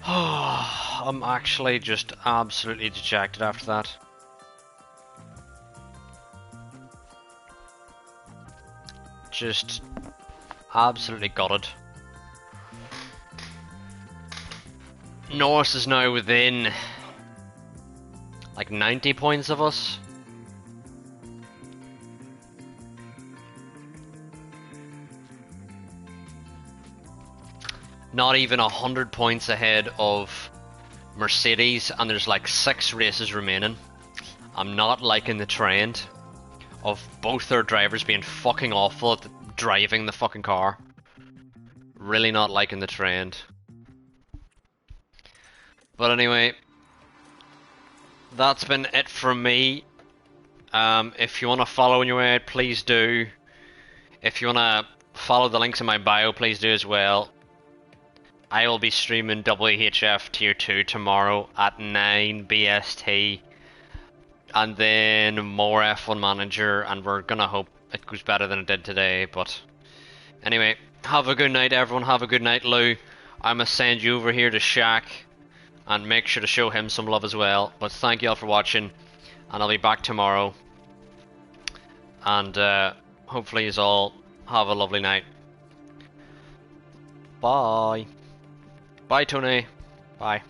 I'm actually just absolutely dejected after that. Just absolutely gutted. Norris is now within like 90 points of us. Not even 100 points ahead of Mercedes, and there's like 6 races remaining. I'm not liking the trend of both their drivers being fucking awful at driving the fucking car. Really not liking the trend. But anyway, that's been it from me. If you want to follow on your way out, please do. If you want to follow the links in my bio, please do as well. I will be streaming WHF Tier 2 tomorrow at 9 BST. And then more F1 Manager, and we're gonna hope it goes better than it did today. But anyway, have a good night everyone, have a good night Lou. I'm gonna send you over here to Shaq, and make sure to show him some love as well. But thank you all for watching, and I'll be back tomorrow. And hopefully you all have a lovely night. Bye. Bye Tony. Bye.